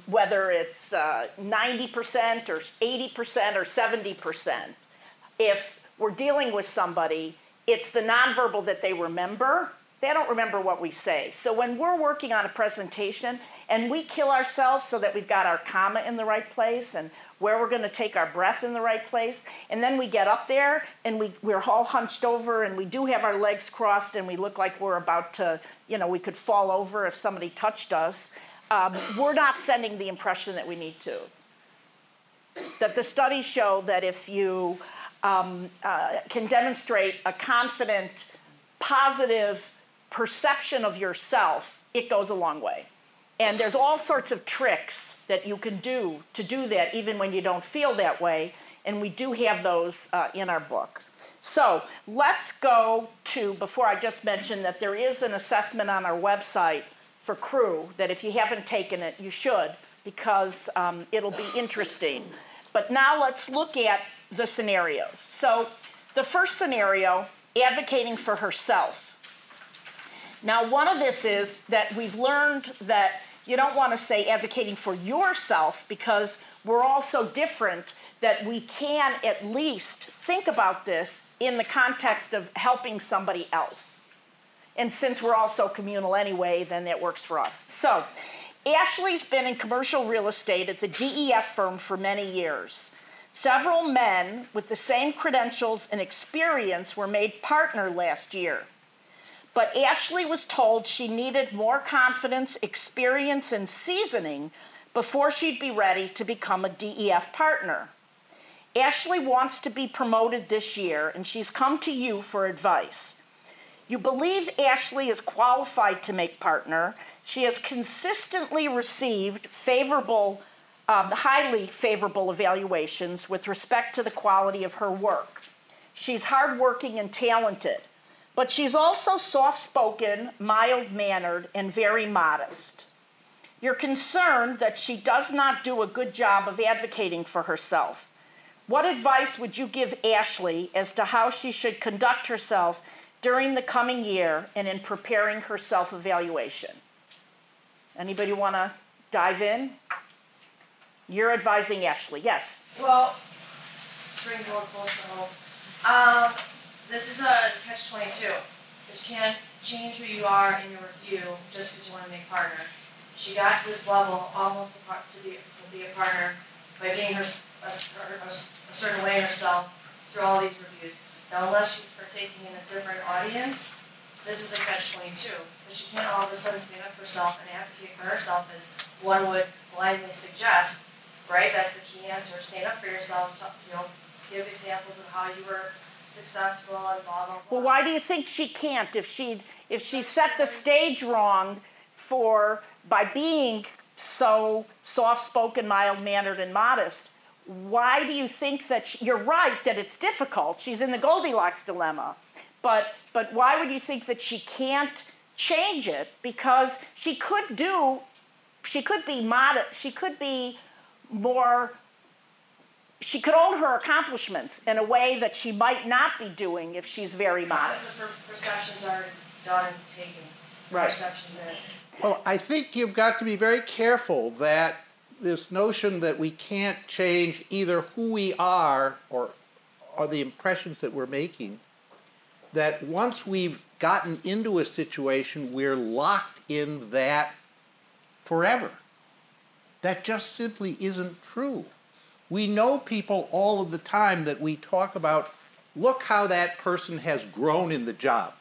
whether it's 90% or 80% or 70%, if we're dealing with somebody, it's the nonverbal that they remember. They don't remember what we say. So when we're working on a presentation and we kill ourselves so that we've got our comma in the right place and where we're going to take our breath in the right place, and then we get up there and we're all hunched over and we do have our legs crossed and we look like we're about to, we could fall over if somebody touched us, we're not sending the impression that we need to. That the studies show that if you can demonstrate a confident, positive perception of yourself, it goes a long way. And there's all sorts of tricks that you can do to do that even when you don't feel that way, and we do have those in our book. So let's go to, before I just mentioned that there is an assessment on our website for crew, that if you haven't taken it, you should, because it'll be interesting. But now let's look at the scenarios. So the first scenario, advocating for herself. Now, one of this is that we've learned that you don't want to say advocating for yourself, because we're all so different that we can at least think about this in the context of helping somebody else. And since we're all so communal anyway, then that works for us. So Ashley's been in commercial real estate at the DEF firm for many years. Several men with the same credentials and experience were made partner last year. But Ashley was told she needed more confidence, experience, and seasoning before she'd be ready to become a DEF partner. Ashley wants to be promoted this year, and she's come to you for advice. You believe Ashley is qualified to make partner. She has consistently received highly favorable evaluations with respect to the quality of her work. She's hardworking and talented, but she's also soft-spoken, mild-mannered, and very modest. You're concerned that she does not do a good job of advocating for herself. What advice would you give Ashley as to how she should conduct herself during the coming year and in preparing her self-evaluation? Anybody want to dive in? You're advising Ashley, yes. Well, this brings a little close to home. This is a catch-22. You can't change who you are in your review just because you want to make a partner. She got to this level almost to be a partner by being a certain way herself through all these reviews. Now, unless she's partaking in a different audience, this is a catch-22. Because she can't all of a sudden stand up for herself and advocate for herself as one would blindly suggest, right? That's the key answer. Stand up for yourself, give examples of how you were successful and blah, blah, blah. Well, why do you think she can't? If she set the stage wrong by being so soft-spoken, mild-mannered, and modest, why do you think that you're right that it's difficult? She's in the Goldilocks dilemma. But why would you think that she can't change it? Because she could be modest, she could be more, she could own her accomplishments in a way that she might not be doing if she's very modest. Because her perceptions are done and taken. Right. Perceptions in it. Well, I think you've got to be very careful that this notion that we can't change either who we are or the impressions that we're making, that once we've gotten into a situation, we're locked in that forever. That just simply isn't true. We know people all of the time that we talk about look how that person has grown in the job.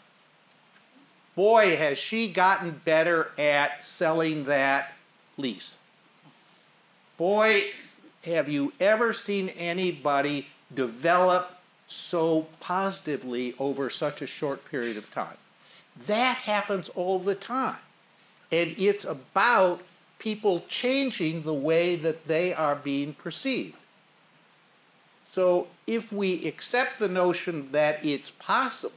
Boy, has she gotten better at selling that lease. Boy, have you ever seen anybody develop so positively over such a short period of time? That happens all the time. And it's about people changing the way that they are being perceived. So if we accept the notion that it's possible,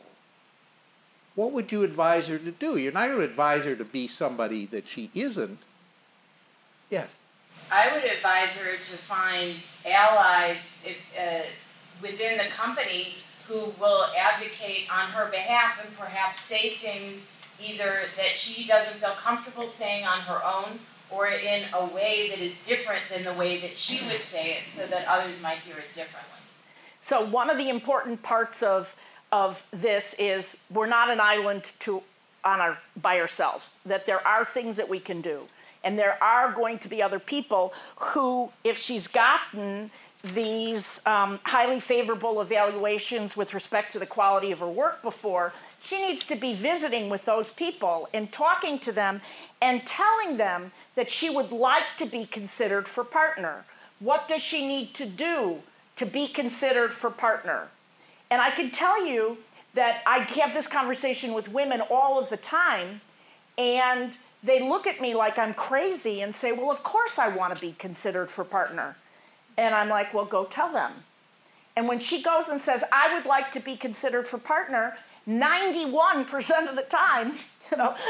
what would you advise her to do? You're not going to advise her to be somebody that she isn't. Yes? I would advise her to find allies within the company who will advocate on her behalf and perhaps say things either that she doesn't feel comfortable saying on her own or in a way that is different than the way that she would say it so that others might hear it differently. So one of the important parts of this is we're not an island by ourselves, that there are things that we can do. And there are going to be other people who, if she's gotten these highly favorable evaluations with respect to the quality of her work before, she needs to be visiting with those people and talking to them and telling them that she would like to be considered for partner. What does she need to do to be considered for partner? And I can tell you that I have this conversation with women all of the time, and they look at me like I'm crazy and say, well, of course I want to be considered for partner. And I'm like, well, go tell them. And when she goes and says, I would like to be considered for partner, 91% of the time,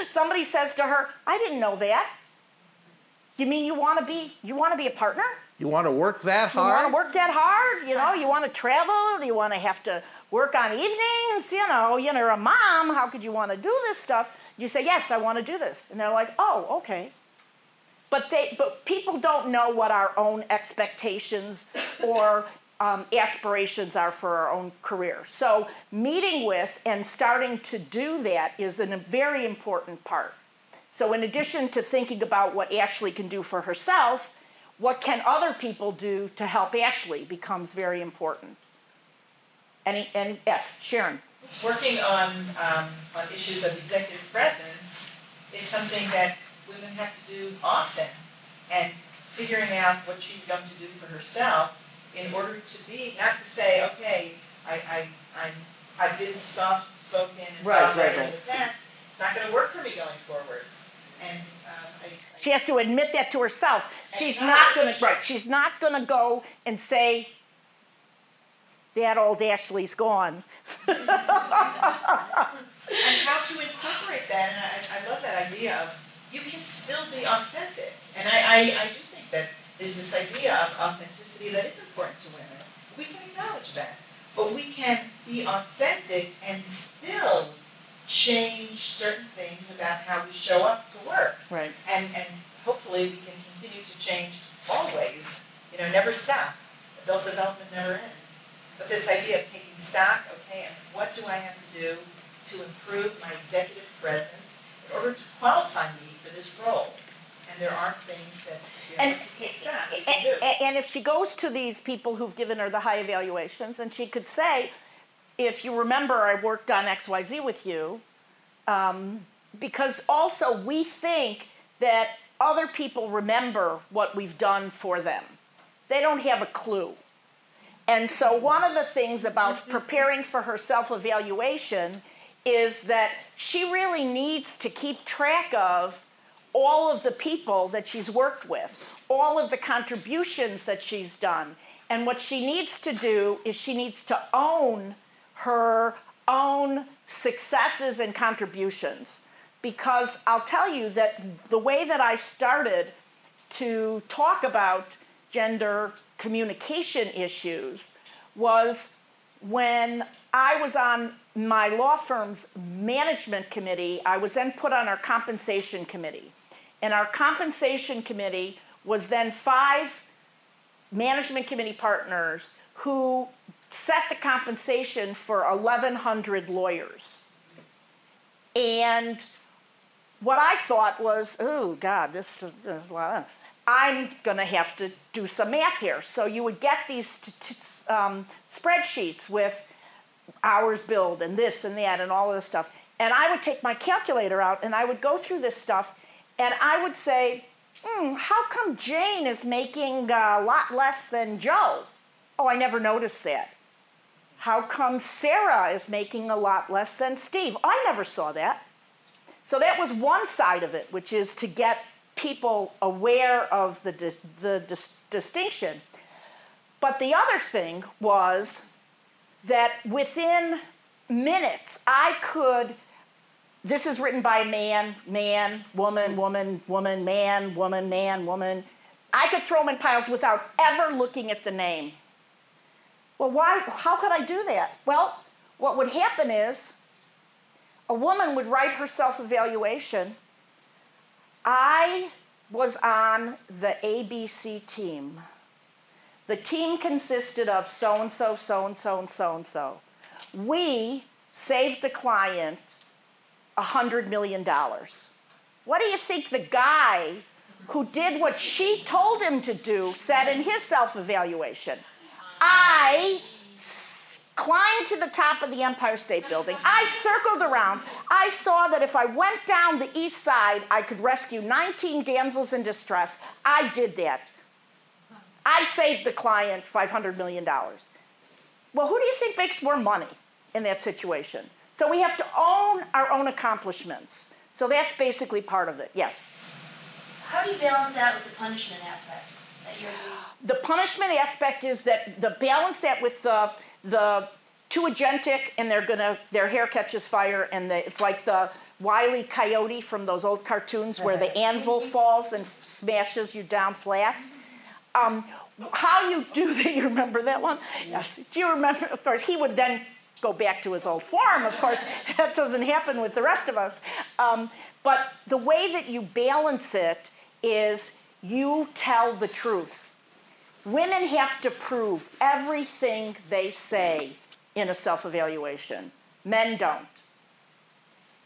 somebody says to her, I didn't know that. You mean you want to be a partner? You want to work that hard? You want to work that hard? You want to travel? You want to have to work on evenings? You're a mom. How could you want to do this stuff? You say, yes, I want to do this. And they're like, oh, okay. But people don't know what our own expectations or aspirations are for our own career. So meeting with and starting to do that is a very important part. So in addition to thinking about what Ashley can do for herself, what can other people do to help Ashley becomes very important. And yes, Sharon. Working on issues of executive presence is something that women have to do often, and figuring out what she's going to do for herself in order to be, not to say, okay, I've been soft-spoken and dominated in the past. It's not going to work for me going forward. And she has to admit that to herself. She's not going to go and say, that old Ashley's gone. And how to incorporate that, and I love that idea of you can still be authentic. And I do think that there's this idea of authenticity that is important to women. We can acknowledge that. But we can be authentic and still change certain things about how we show up to work. Right. And hopefully we can continue to change always. Never stop. Adult development never ends. But this idea of taking stock, okay, and what do I have to do to improve my executive presence in order to qualify me for this role? And there are things that once you take stock, you can do. And if she goes to these people who've given her the high evaluations, and she could say, if you remember, I worked on XYZ with you, because also we think that other people remember what we've done for them. They don't have a clue. And so one of the things about preparing for her self-evaluation is that she really needs to keep track of all of the people that she's worked with, all of the contributions that she's done. And what she needs to do is she needs to own her own successes and contributions. Because I'll tell you that the way that I started to talk about gender communication issues was when I was on my law firm's management committee. I was then put on our compensation committee. And our compensation committee was then 5 management committee partners who set the compensation for 1,100 lawyers. And what I thought was, oh, God, this is a lot. I'm going to have to do some math here. So you would get these spreadsheets with hours billed and this and that and all of this stuff. And I would take my calculator out and I would go through this stuff and I would say, how come Jane is making a lot less than Joe? Oh, I never noticed that. How come Sarah is making a lot less than Steve? I never saw that. So that was one side of it, which is to get people aware of the distinction. But the other thing was that within minutes, I could, this is written by man, woman, woman, woman, man, woman. I could throw them in piles without ever looking at the name. Well, why? How could I do that? Well, what would happen is a woman would write her self-evaluation. I was on the ABC team. The team consisted of so-and-so, so-and-so, and so-and-so. We saved the client $100 million. What do you think the guy who did what she told him to do said in his self-evaluation? I climbed to the top of the Empire State Building. I circled around. I saw that if I went down the east side, I could rescue 19 damsels in distress. I did that. I saved the client $500 million. Well, who do you think makes more money in that situation? So we have to own our own accomplishments. So that's basically part of it. Yes? How do you balance that with the punishment aspect? The punishment aspect is that the balance that with the too agentic and their hair catches fire and it's like the Wile E. Coyote from those old cartoons where the anvil falls and smashes you down flat. How you do that, you remember that one? Yes. Do you remember? Of course, he would then go back to his old form. Of course, that doesn't happen with the rest of us. But the way that you balance it is you tell the truth. Women have to prove everything they say in a self-evaluation. Men don't.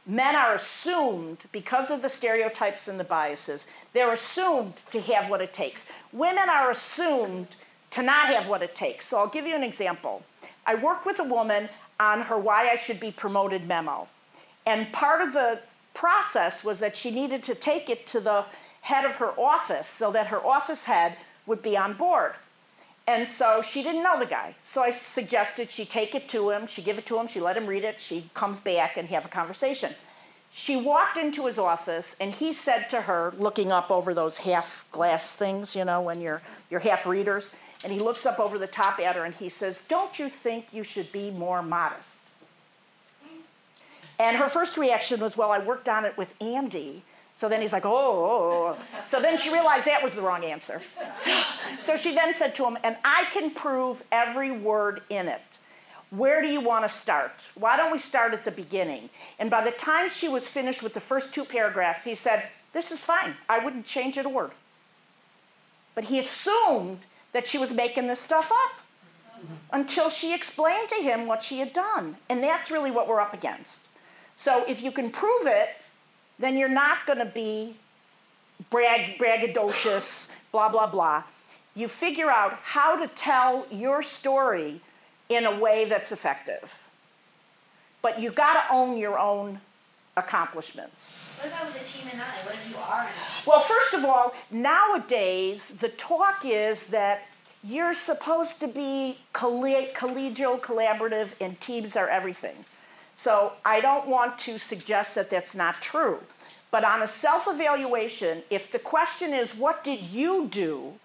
Men are assumed, because of the stereotypes and the biases, they're assumed to have what it takes. Women are assumed to not have what it takes. So I'll give you an example. I worked with a woman on her Why I Should Be Promoted memo. And part of the process was that she needed to take it to the head of her office so that her office head would be on board. And so she didn't know the guy. So I suggested she take it to him, she give it to him, she let him read it, she comes back and have a conversation. She walked into his office and he said to her, looking up over those half glass things, you know, when you're half readers, and he looks up over the top at her and he says, "Don't you think you should be more modest?" And her first reaction was, "Well, I worked on it with Andy." So then he's like, oh. So then she realized that was the wrong answer. So she then said to him, "And I can prove every word in it. Where do you want to start? Why don't we start at the beginning?" And by the time she was finished with the first 2 paragraphs, he said, "This is fine. I wouldn't change it a word." But he assumed that she was making this stuff up until she explained to him what she had done. And that's really what we're up against. So if you can prove it, then you're not going to be braggadocious, blah, blah, blah. You figure out how to tell your story in a way that's effective. But you've got to own your own accomplishments. What about with the team and I? What if you are in a team? Well, first of all, nowadays, the talk is that you're supposed to be collegial, collaborative, and teams are everything. So I don't want to suggest that that's not true. But on a self-evaluation, if the question is, what did you do?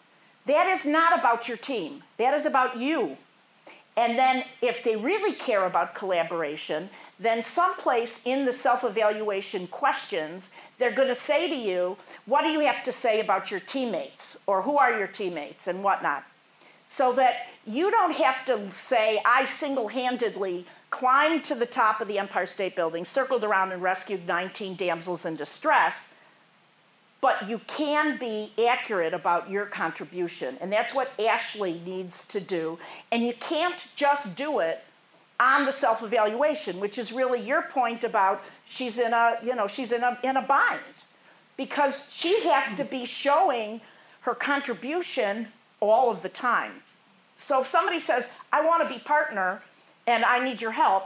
That is not about your team. That is about you. And then if they really care about collaboration, then someplace in the self-evaluation questions, they're going to say to you, what do you have to say about your teammates? Or who are your teammates and whatnot? So that you don't have to say, I single-handedly climbed to the top of the Empire State Building, circled around and rescued 19 damsels in distress, but you can be accurate about your contribution. And that's what Ashley needs to do. And you can't just do it on the self-evaluation, which is really your point about she's in a bind. Because she has to be showing her contribution all of the time. So if somebody says, I want to be partner, and I need your help,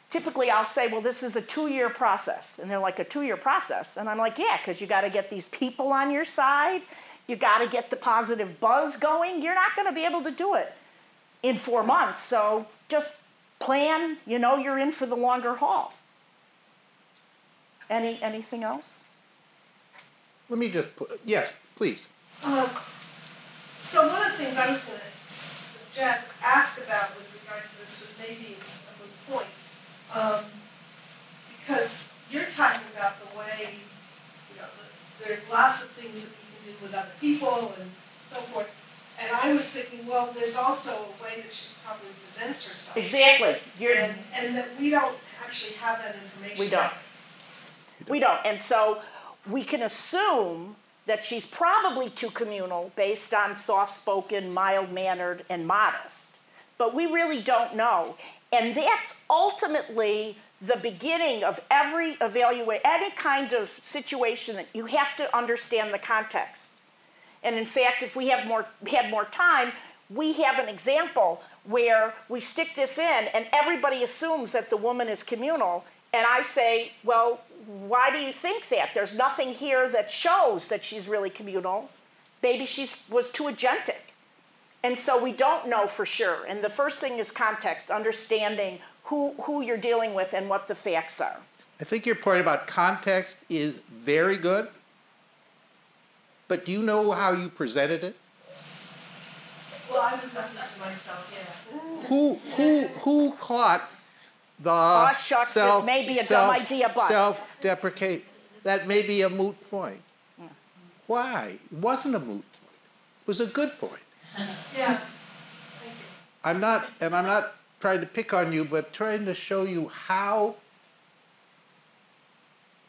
typically I'll say, well, this is a 2-year process. And they're like, a 2-year process? And I'm like, yeah, because you got to get these people on your side. You got to get the positive buzz going. You're not going to be able to do it in 4 months. So just plan, you're in for the longer haul. Anything else? Let me just yes, please. So one of the things I was going to ask about with regard to this, but maybe it's a good point, because you're talking about the way, there are lots of things that we can do with other people and so forth. And I was thinking, well, there's also a way that she probably presents herself. Exactly. And that we don't actually have that information. We don't. We don't. And so we can assume that she's probably too communal based on soft-spoken, mild-mannered, and modest. But we really don't know. And that's ultimately the beginning of every any kind of situation that you have to understand the context. And in fact, if we had more time, we have an example where we stick this in and everybody assumes that the woman is communal. And I say, well, why do you think that? There's nothing here that shows that she's really communal. Maybe she was too agentic. And so we don't know for sure. And the first thing is context, understanding who you're dealing with and what the facts are. I think your point about context is very good. But do you know how you presented it? Well, I was listening to myself, yeah. Who caught the shucks, this may be a dumb idea, but self-deprecate? That may be a moot point. Yeah. Why? It wasn't a moot point. It was a good point. Yeah. Thank you. I'm not trying to pick on you, but trying to show you how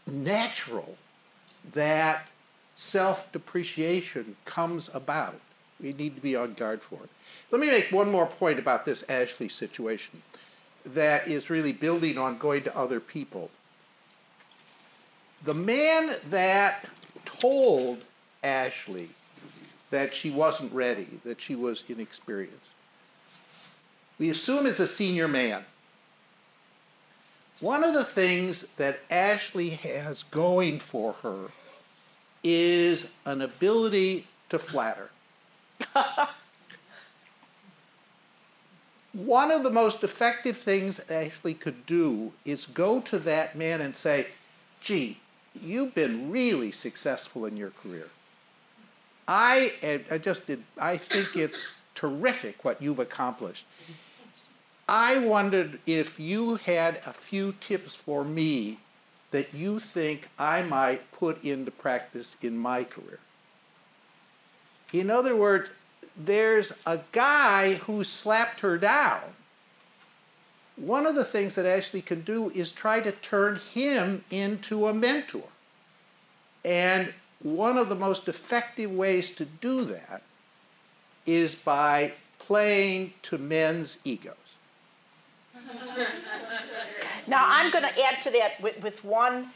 natural that self-depreciation comes about. We need to be on guard for it. Let me make one more point about this Ashley situation that is really building on going to other people. The man that told Ashley that she wasn't ready, that she was inexperienced, we assume is a senior man. One of the things that Ashley has going for her is an ability to flatter. One of the most effective things Ashley could do is go to that man and say, gee, you've been really successful in your career. I think it's terrific what you've accomplished. I wondered if you had a few tips for me that you think I might put into practice in my career. In other words, there's a guy who slapped her down. One of the things that Ashley can do is try to turn him into a mentor. And one of the most effective ways to do that is by playing to men's egos. Now, I'm going to add to that with one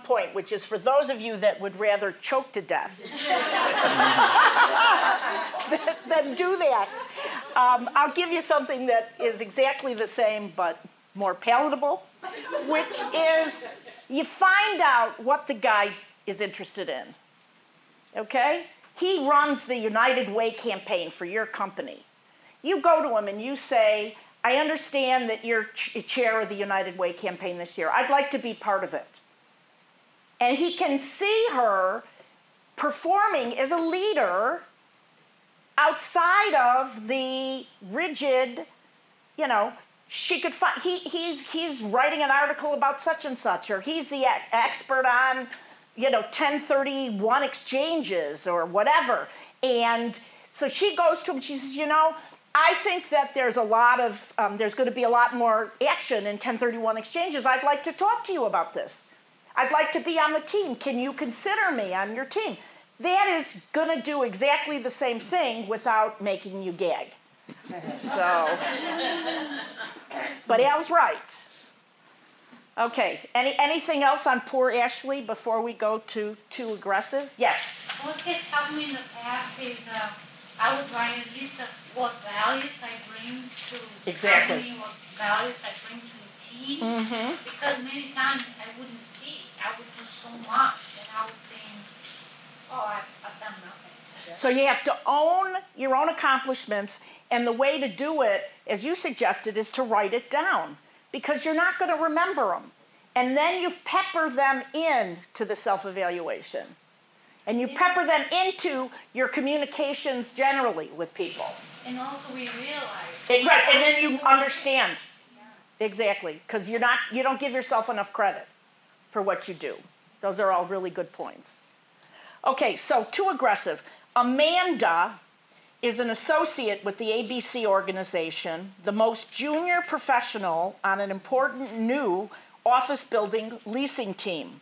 point, which is for those of you that would rather choke to death than do that. I'll give you something that is exactly the same but more palatable, which is you find out what the guy is interested in. Okay? He runs the United Way campaign for your company. You go to him and you say, I understand that you're chair of the United Way campaign this year. I'd like to be part of it. And he can see her performing as a leader outside of the rigid, she could find, he's writing an article about such and such, or he's the expert on, 1031 exchanges or whatever. And so she goes to him, she says, I think that there's going to be a lot more action in 1031 exchanges. I'd like to talk to you about this. I'd like to be on the team. Can you consider me on your team? That is going to do exactly the same thing without making you gag. So, but Al's right. Okay, anything else on poor Ashley before we go to too aggressive? Yes? What has helped me in the past is I would write a list of what values I bring to the Exactly. company, what values I bring to the team. Mm-hmm. Because many times I wouldn't see it. I would do so much, and I would think, oh, I've done nothing. So you have to own your own accomplishments, and the way to do it, as you suggested, is to write it down, because you're not going to remember them. And then you pepper them in to the self-evaluation. And you pepper them into your communications generally with people. And also we realize. Right, and then you understand. Yeah. Exactly, because you don't give yourself enough credit for what you do. Those are all really good points. Okay, so too aggressive. Amanda is an associate with the ABC organization, the most junior professional on an important new office building leasing team.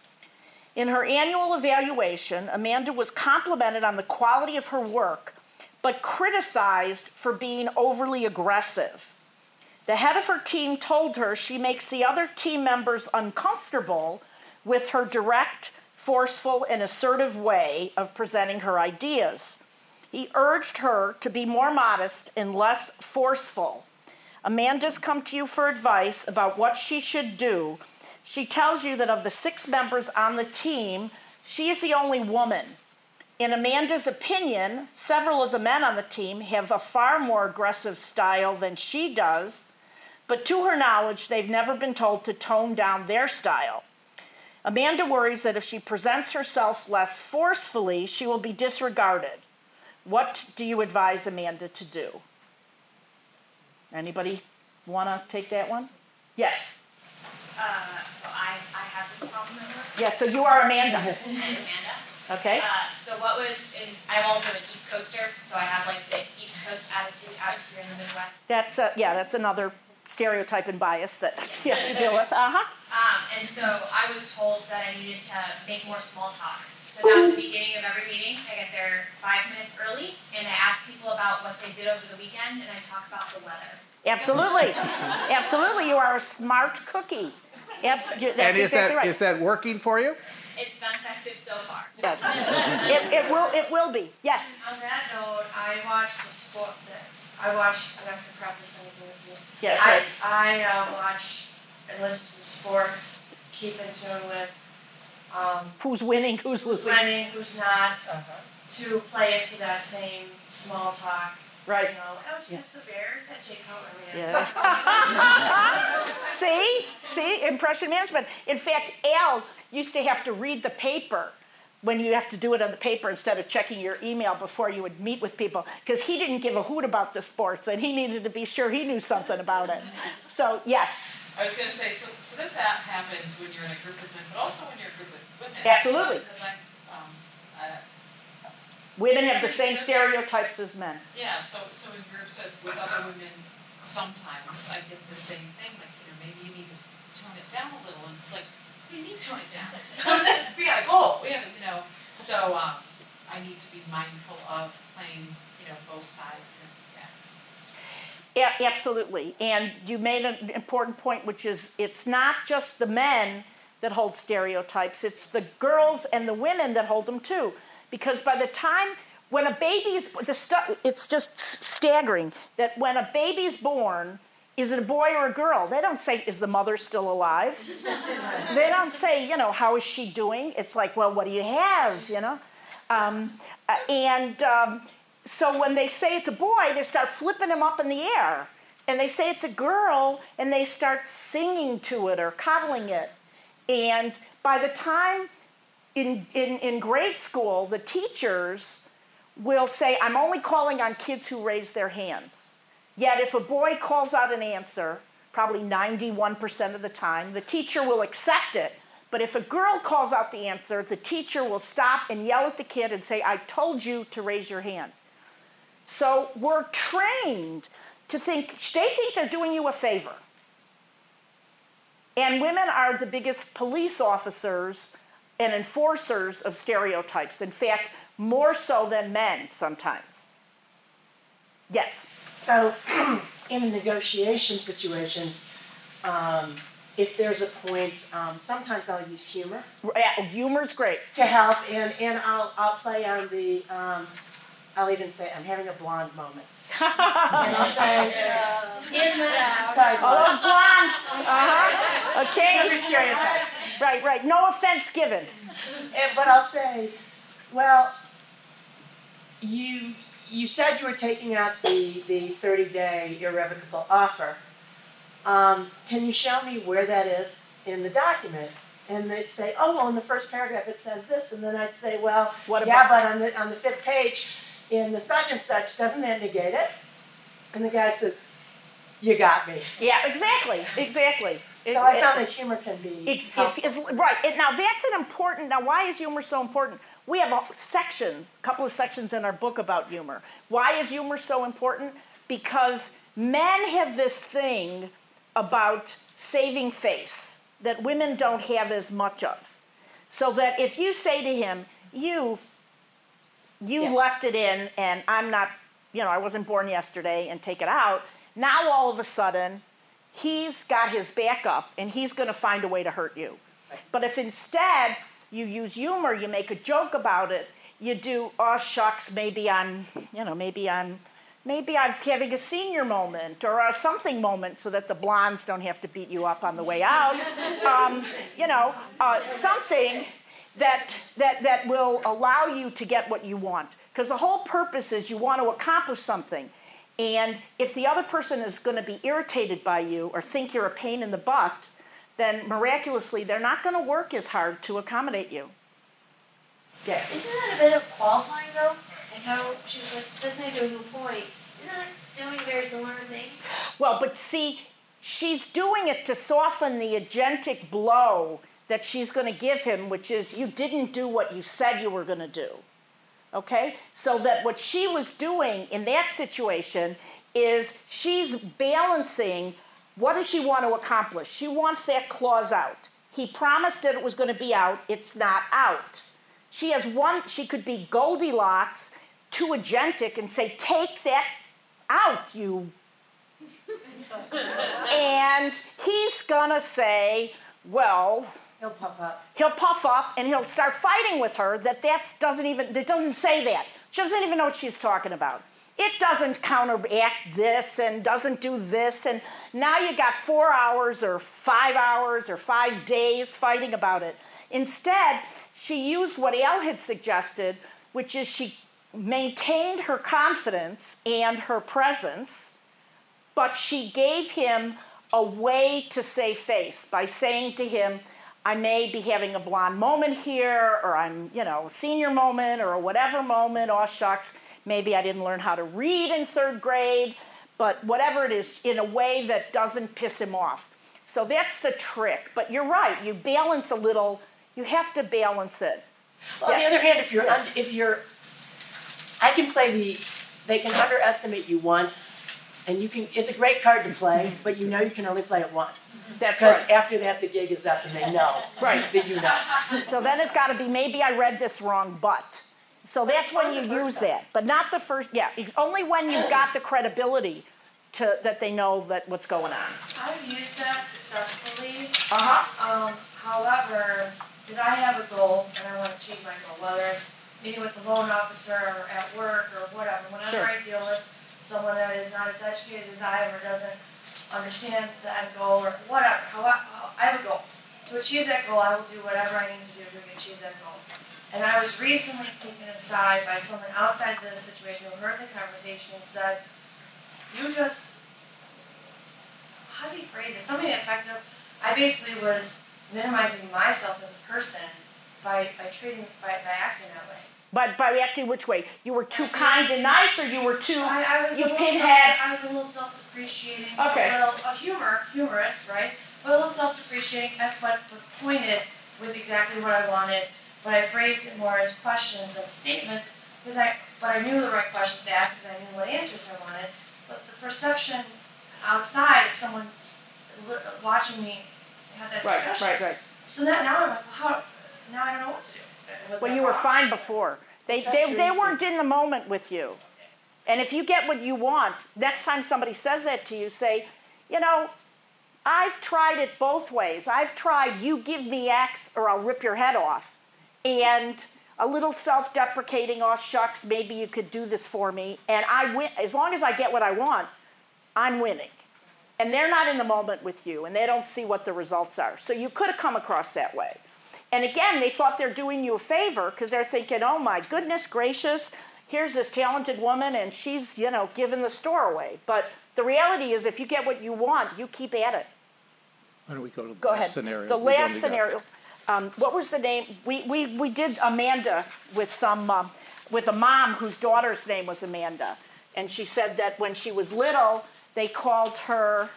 In her annual evaluation, Amanda was complimented on the quality of her work, but criticized for being overly aggressive. The head of her team told her she makes the other team members uncomfortable with her direct, forceful, and assertive way of presenting her ideas. He urged her to be more modest and less forceful. Amanda's come to you for advice about what she should do. She tells you that of the 6 members on the team, she is the only woman. In Amanda's opinion, several of the men on the team have a far more aggressive style than she does, but to her knowledge, they've never been told to tone down their style. Amanda worries that if she presents herself less forcefully, she will be disregarded. What do you advise Amanda to do? Anybody want to take that one? Yes. So I have this problem at work. Yes, so you are Amanda. And Amanda. Okay. So what was, I'm also an East Coaster, so I have like the East Coast attitude out here in the Midwest. That's another stereotype and bias that you have to deal with. And so I was told that I needed to make more small talk. So now at the beginning of every meeting, I get there 5 minutes early, and I ask people about what they did over the weekend, and I talk about the weather. Absolutely. Absolutely. You are a smart cookie. That's And is exactly right. is that working for you? It's been effective so far. Yes. It will be. Yes. On that note, I watch the sport. I have to preface anything with you. Yes. I watch and listen to the sports. Keep in tune with who's winning, who's losing, who's not. To play into that same small talk. Right. You know, it's the Bears at Jake Cutler, man. Yeah. See, impression management. In fact, Al used to have to read the paper when you have to do it on the paper instead of checking your email before you would meet with people, because he didn't give a hoot about the sports and he needed to be sure he knew something about it. So, yes. I was going to say, so this happens when you're in a group with men, but also when you're in a group with women. Absolutely. Because women have the same stereotypes as men. Yeah, so in groups with other women, sometimes I get the same thing, like, maybe you need to tone it down a little, and it's like, what do you mean tone it down? We got a goal, we have, so I need to be mindful of playing, both sides, and yeah, absolutely. And you made an important point, which is it's not just the men that hold stereotypes, it's the girls and the women that hold them too. Because by the time, when a baby's, it's just staggering that when a baby's born, is it a boy or a girl? They don't say, is the mother still alive? They don't say, how is she doing? It's like, well, what do you have, So when they say it's a boy, they start flipping him up in the air. And they say it's a girl, and they start singing to it or coddling it. And by the time in grade school, the teachers will say, I'm only calling on kids who raise their hands. Yet if a boy calls out an answer, probably 91% of the time, the teacher will accept it. But if a girl calls out the answer, the teacher will stop and yell at the kid and say, I told you to raise your hand. So we're trained to think, they think they're doing you a favor. And women are the biggest police officers and enforcers of stereotypes. In fact, more so than men sometimes. Yes? So, in a negotiation situation, if there's a point, sometimes I'll use humor. Yeah, humor's great. To help, and I'll play on the, I'll even say, I'm having a blonde moment. And I'll say, in the sidewalk. All those blondes. Okay. Every stereotype. Right. No offense given. But I'll say, well, you said you were taking out the 30-day irrevocable offer. Can you show me where that is in the document? And they'd say, oh, well, in the first paragraph it says this. And then I'd say, well, but on the 5th page, in the such and such, doesn't that negate it? And the guy says, you got me. Yeah, exactly. So I found that humor can be helpful. Right. Now that's an important. Now, why is humor so important? We have a couple of sections in our book about humor. Why is humor so important? Because men have this thing about saving face that women don't have as much of. So that if you say to him, you left it in and I'm not, I wasn't born yesterday, and take it out, now all of a sudden he's got his back up and he's going to find a way to hurt you. But if instead you use humor, you make a joke about it, you do, oh shucks, maybe I'm having a senior moment or a something moment so that the blondes don't have to beat you up on the way out. Something that will allow you to get what you want. Because the whole purpose is you want to accomplish something. And if the other person is going to be irritated by you or think you're a pain in the butt, then miraculously they're not going to work as hard to accommodate you. Yes? Isn't that a bit of qualifying, though? Like how she was like, doesn't it go to a point? Isn't that doing a very similar thing? Well, but see, she's doing it to soften the agentic blow that she's going to give him, which is you didn't do what you said you were going to do. Okay? So that what she was doing in that situation is she's balancing what does she want to accomplish. She wants that clause out. He promised that it was going to be out. It's not out. She could be Goldilocks, too agentic, and say, take that out, you. And he's going to say, well, He'll puff up and he'll start fighting with her it doesn't say that. She doesn't even know what she's talking about. It doesn't counteract this and doesn't do this. And now you got 4 hours or 5 hours or 5 days fighting about it. Instead, she used what Al had suggested, which is she maintained her confidence and her presence, but she gave him a way to save face by saying to him, I may be having a blonde moment here, or I'm, senior moment, or a whatever moment, oh shucks, maybe I didn't learn how to read in 3rd grade, but whatever it is, in a way that doesn't piss him off. So that's the trick. But you're right, you balance a little, you have to balance it. Well, yes. On the other hand, if you're, I can play they can underestimate you once, and it's a great card to play, but you can only play it once. That's right. Because after that, the gig is up, and they know. Right. That you know. So then it's got to be, maybe I read this wrong, but. So that's when you use that. But not the first, it's only when you've got the credibility that they know what's going on. I've used that successfully. Uh-huh. However, because I have a goal, and I want to achieve my goal, whether it's meeting with the loan officer or at work or whatever. Whenever I deal with someone that is not as educated as I am or doesn't understand the end goal or whatever, I have a goal. To achieve that goal, I will do whatever I need to do to achieve that goal. And I was recently taken aside by someone outside the situation who heard the conversation and said, how do you phrase it? Something effective. I basically was minimizing myself as a person by acting that way. But by acting which way? You were too kind and nice, or you were too, I was a little self-depreciating, okay. a little humorous, right? But a little self-depreciating, but pointed with exactly what I wanted. But I phrased it more as questions than statements, but I knew the right questions to ask because I knew what answers I wanted. But the perception outside, if someone's watching me have that discussion. Right. So now I'm like, now I don't know what to do. Well, you were fine before. They weren't in the moment with you. And if you get what you want, next time somebody says that to you, say, I've tried it both ways. I've tried, you give me X or I'll rip your head off. And a little self-deprecating, oh shucks, maybe you could do this for me, and I win. As long as I get what I want, I'm winning. And they're not in the moment with you, and they don't see what the results are. So you could have come across that way. And again, they thought they're doing you a favor because they're thinking, oh my goodness gracious, here's this talented woman and she's, you know, giving the store away. But the reality is if you get what you want, you keep at it. Why don't we go to the Go last ahead. scenario? The We've last only got- scenario, what was the name? We did Amanda with some, with a mom whose daughter's name was Amanda. And she said that when she was little, they called her,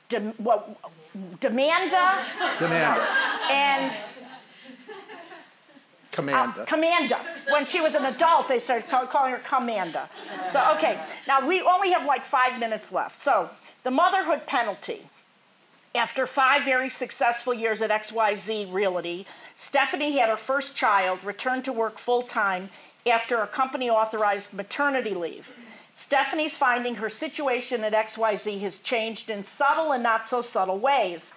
Demanda and Commanda. When she was an adult, they started calling her Commanda. So, okay, now we only have like 5 minutes left. So, the motherhood penalty. After 5 very successful years at XYZ Realty, Stephanie had her first child, returned to work full-time after a company-authorized maternity leave. Stephanie's finding her situation at XYZ has changed in subtle and not so subtle ways.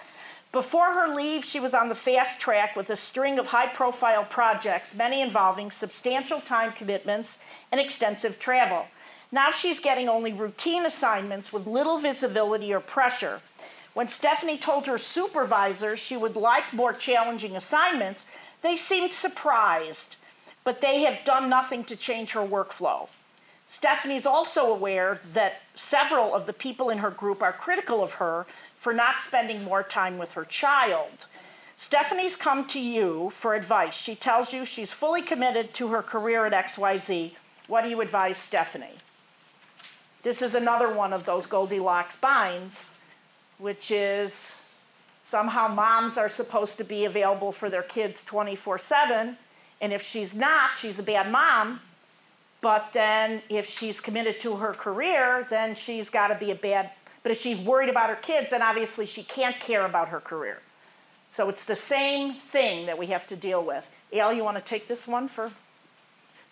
Before her leave, she was on the fast track with a string of high-profile projects, many involving substantial time commitments and extensive travel. Now she's getting only routine assignments with little visibility or pressure. When Stephanie told her supervisors she would like more challenging assignments, they seemed surprised, but they have done nothing to change her workflow. Stephanie's also aware that several of the people in her group are critical of her for not spending more time with her child. Stephanie's come to you for advice. She tells you she's fully committed to her career at XYZ. What do you advise Stephanie? This is another one of those Goldilocks binds, which is somehow moms are supposed to be available for their kids 24/7, and if she's not, she's a bad mom. But then if she's committed to her career, then she's got to be a bad, but if she's worried about her kids, then obviously she can't care about her career. So it's the same thing that we have to deal with. Al, you want to take this one for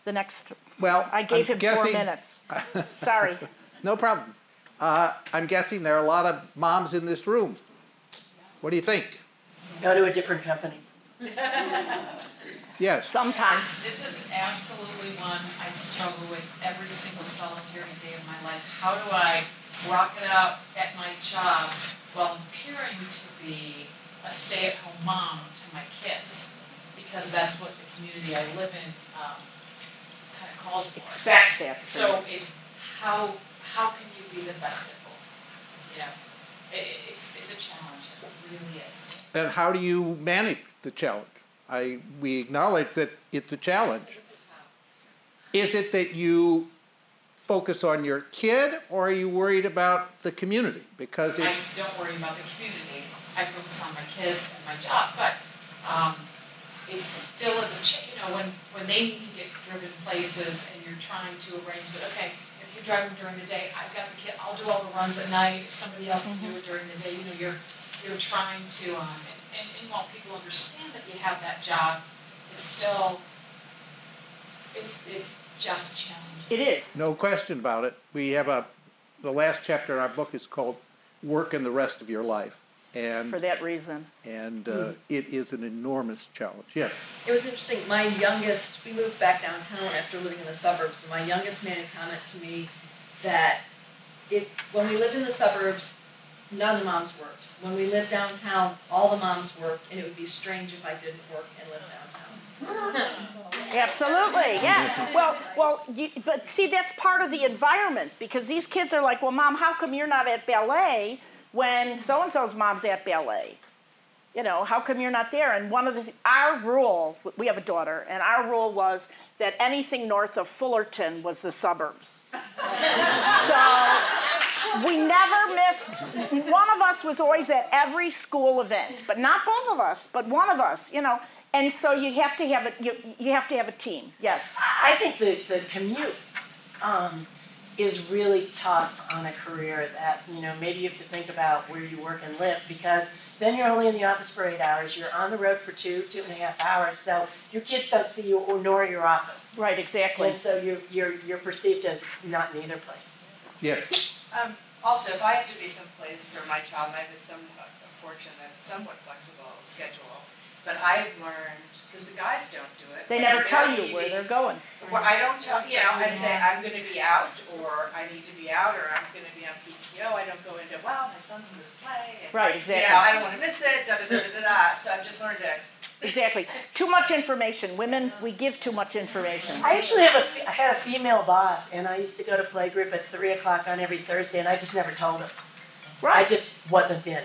the next? Well, I gave him 4 guessing- minutes. Sorry. No problem. I'm guessing there are a lot of moms in this room. What do you think? Go to a different company. Yes. Sometimes. This is absolutely one I struggle with every single solitary day of my life. How do I rock it out at my job while appearing to be a stay-at-home mom to my kids? Because that's what the community I live in kind of calls for. Expects that. So it's how can you be the best at both? You know, it's a challenge. It really is. And how do you manage the challenge? We acknowledge that it's a challenge. Is it that you focus on your kid, or are you worried about the community? Because I don't worry about the community. I focus on my kids and my job, but it's still as a when they need to get driven places and you're trying to arrange that. Okay, if you drive them during the day, I've got the kid. I'll do all the runs at night. If somebody else can do it during the day, you're trying to and while people understand that you have that job, it's still it's just challenging. It is. no question about it. We have the last chapter in our book is called "Work in the Rest of Your Life," and For that reason. It is an enormous challenge. Yes. It was interesting. My youngest, we moved back downtown after living in the suburbs, and my youngest made a comment to me that when we lived in the suburbs, none of the moms worked. When we lived downtown, all the moms worked, and it would be strange if I didn't work and live downtown. Absolutely, yeah. But see, that's part of the environment, because these kids are like, well, Mom, how come you're not at ballet when so-and-so's mom's at ballet? You know, how come you're not there? And our rule, we have a daughter, and our rule was that anything north of Fullerton was the suburbs. So we never missed, one of us was always at every school event, but not both of us, but one of us, And so you have to have a team, yes. I think the commute is really tough on a career that, maybe you have to think about where you work and live, because then you're only in the office for 8 hours, you're on the road for 2.5 hours, so your kids don't see you nor your office. Right, exactly. And so you're perceived as not in either place. Yes. Also, if I have to be someplace for my child and I have some fortunate, somewhat flexible schedule. But I've learned, because the guys don't do it. They like, never tell you they'll where even- they're going. Well, I don't tell, I say, I'm gonna be out, or I need to be out, or I'm gonna be on PTO. I don't go into, well, my son's in this play. And, Right, exactly. I don't wanna miss it, da-da-da-da-da. So I've just learned to. Exactly. Too much information. Women, we give too much information. I actually I had a female boss, and I used to go to playgroup at 3 o'clock on every Thursday, and I just never told her. I just wasn't in.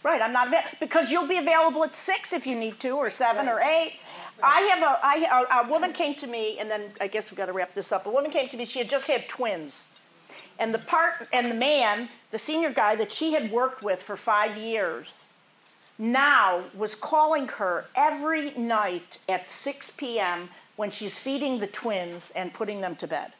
Right, I'm not available, because you'll be available at 6 if you need to, or 7 or 8. A woman came to me, and then I guess we've got to wrap this up. A woman came to me, she had just had twins. And the man, the senior guy that she had worked with for 5 years, now was calling her every night at 6 p.m. when she's feeding the twins and putting them to bed.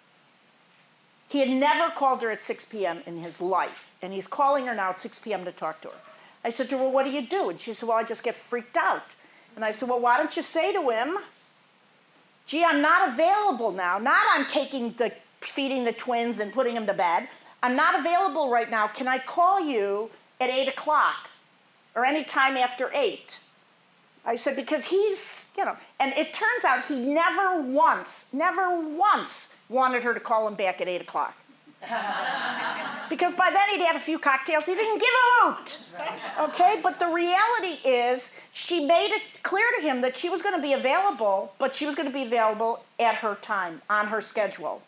He had never called her at 6 p.m. in his life, and he's calling her now at 6 p.m. to talk to her. I said to her, well, what do you do? And she said, well, I just get freaked out. And I said, well, why don't you say to him, gee, I'm not available now. Not I'm feeding the twins and putting them to bed. I'm not available right now. Can I call you at 8 o'clock or any time after 8? I said, because he's, and it turns out he never once wanted her to call him back at 8 o'clock. Because by then he'd had a few cocktails, he didn't give a hoot. Okay, but the reality is she made it clear to him that she was going to be available, but she was going to be available at her time, on her schedule.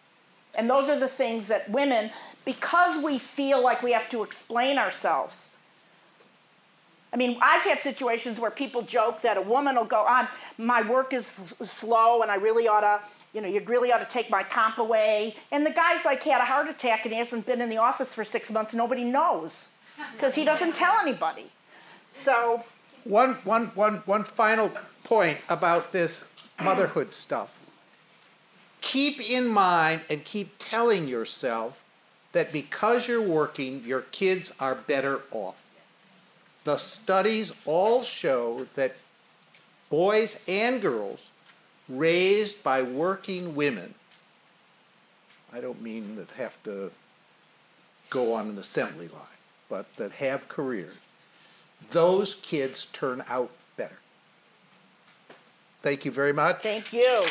And those are the things that women, because we feel like we have to explain ourselves. I mean, I've had situations where people joke that a woman will go, my work is slow and I really ought to, you really ought to take my comp away. And the guy's like had a heart attack and he hasn't been in the office for 6 months. Nobody knows because he doesn't tell anybody. So One final point about this motherhood stuff. Keep in mind and keep telling yourself that because you're working, your kids are better off. The studies all show that boys and girls raised by working women, I don't mean that have to go on an assembly line, but that have careers, those kids turn out better. Thank you very much. thank you.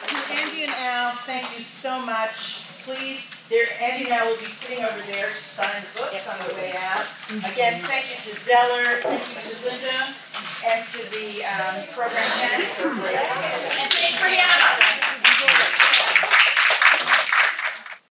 To Andy and Al, thank you so much. Please, Andy and Al will be sitting over there to sign the books on the way out. Again, thank you to Zeller, thank you to Linda, and to the program manager. And thanks for having us.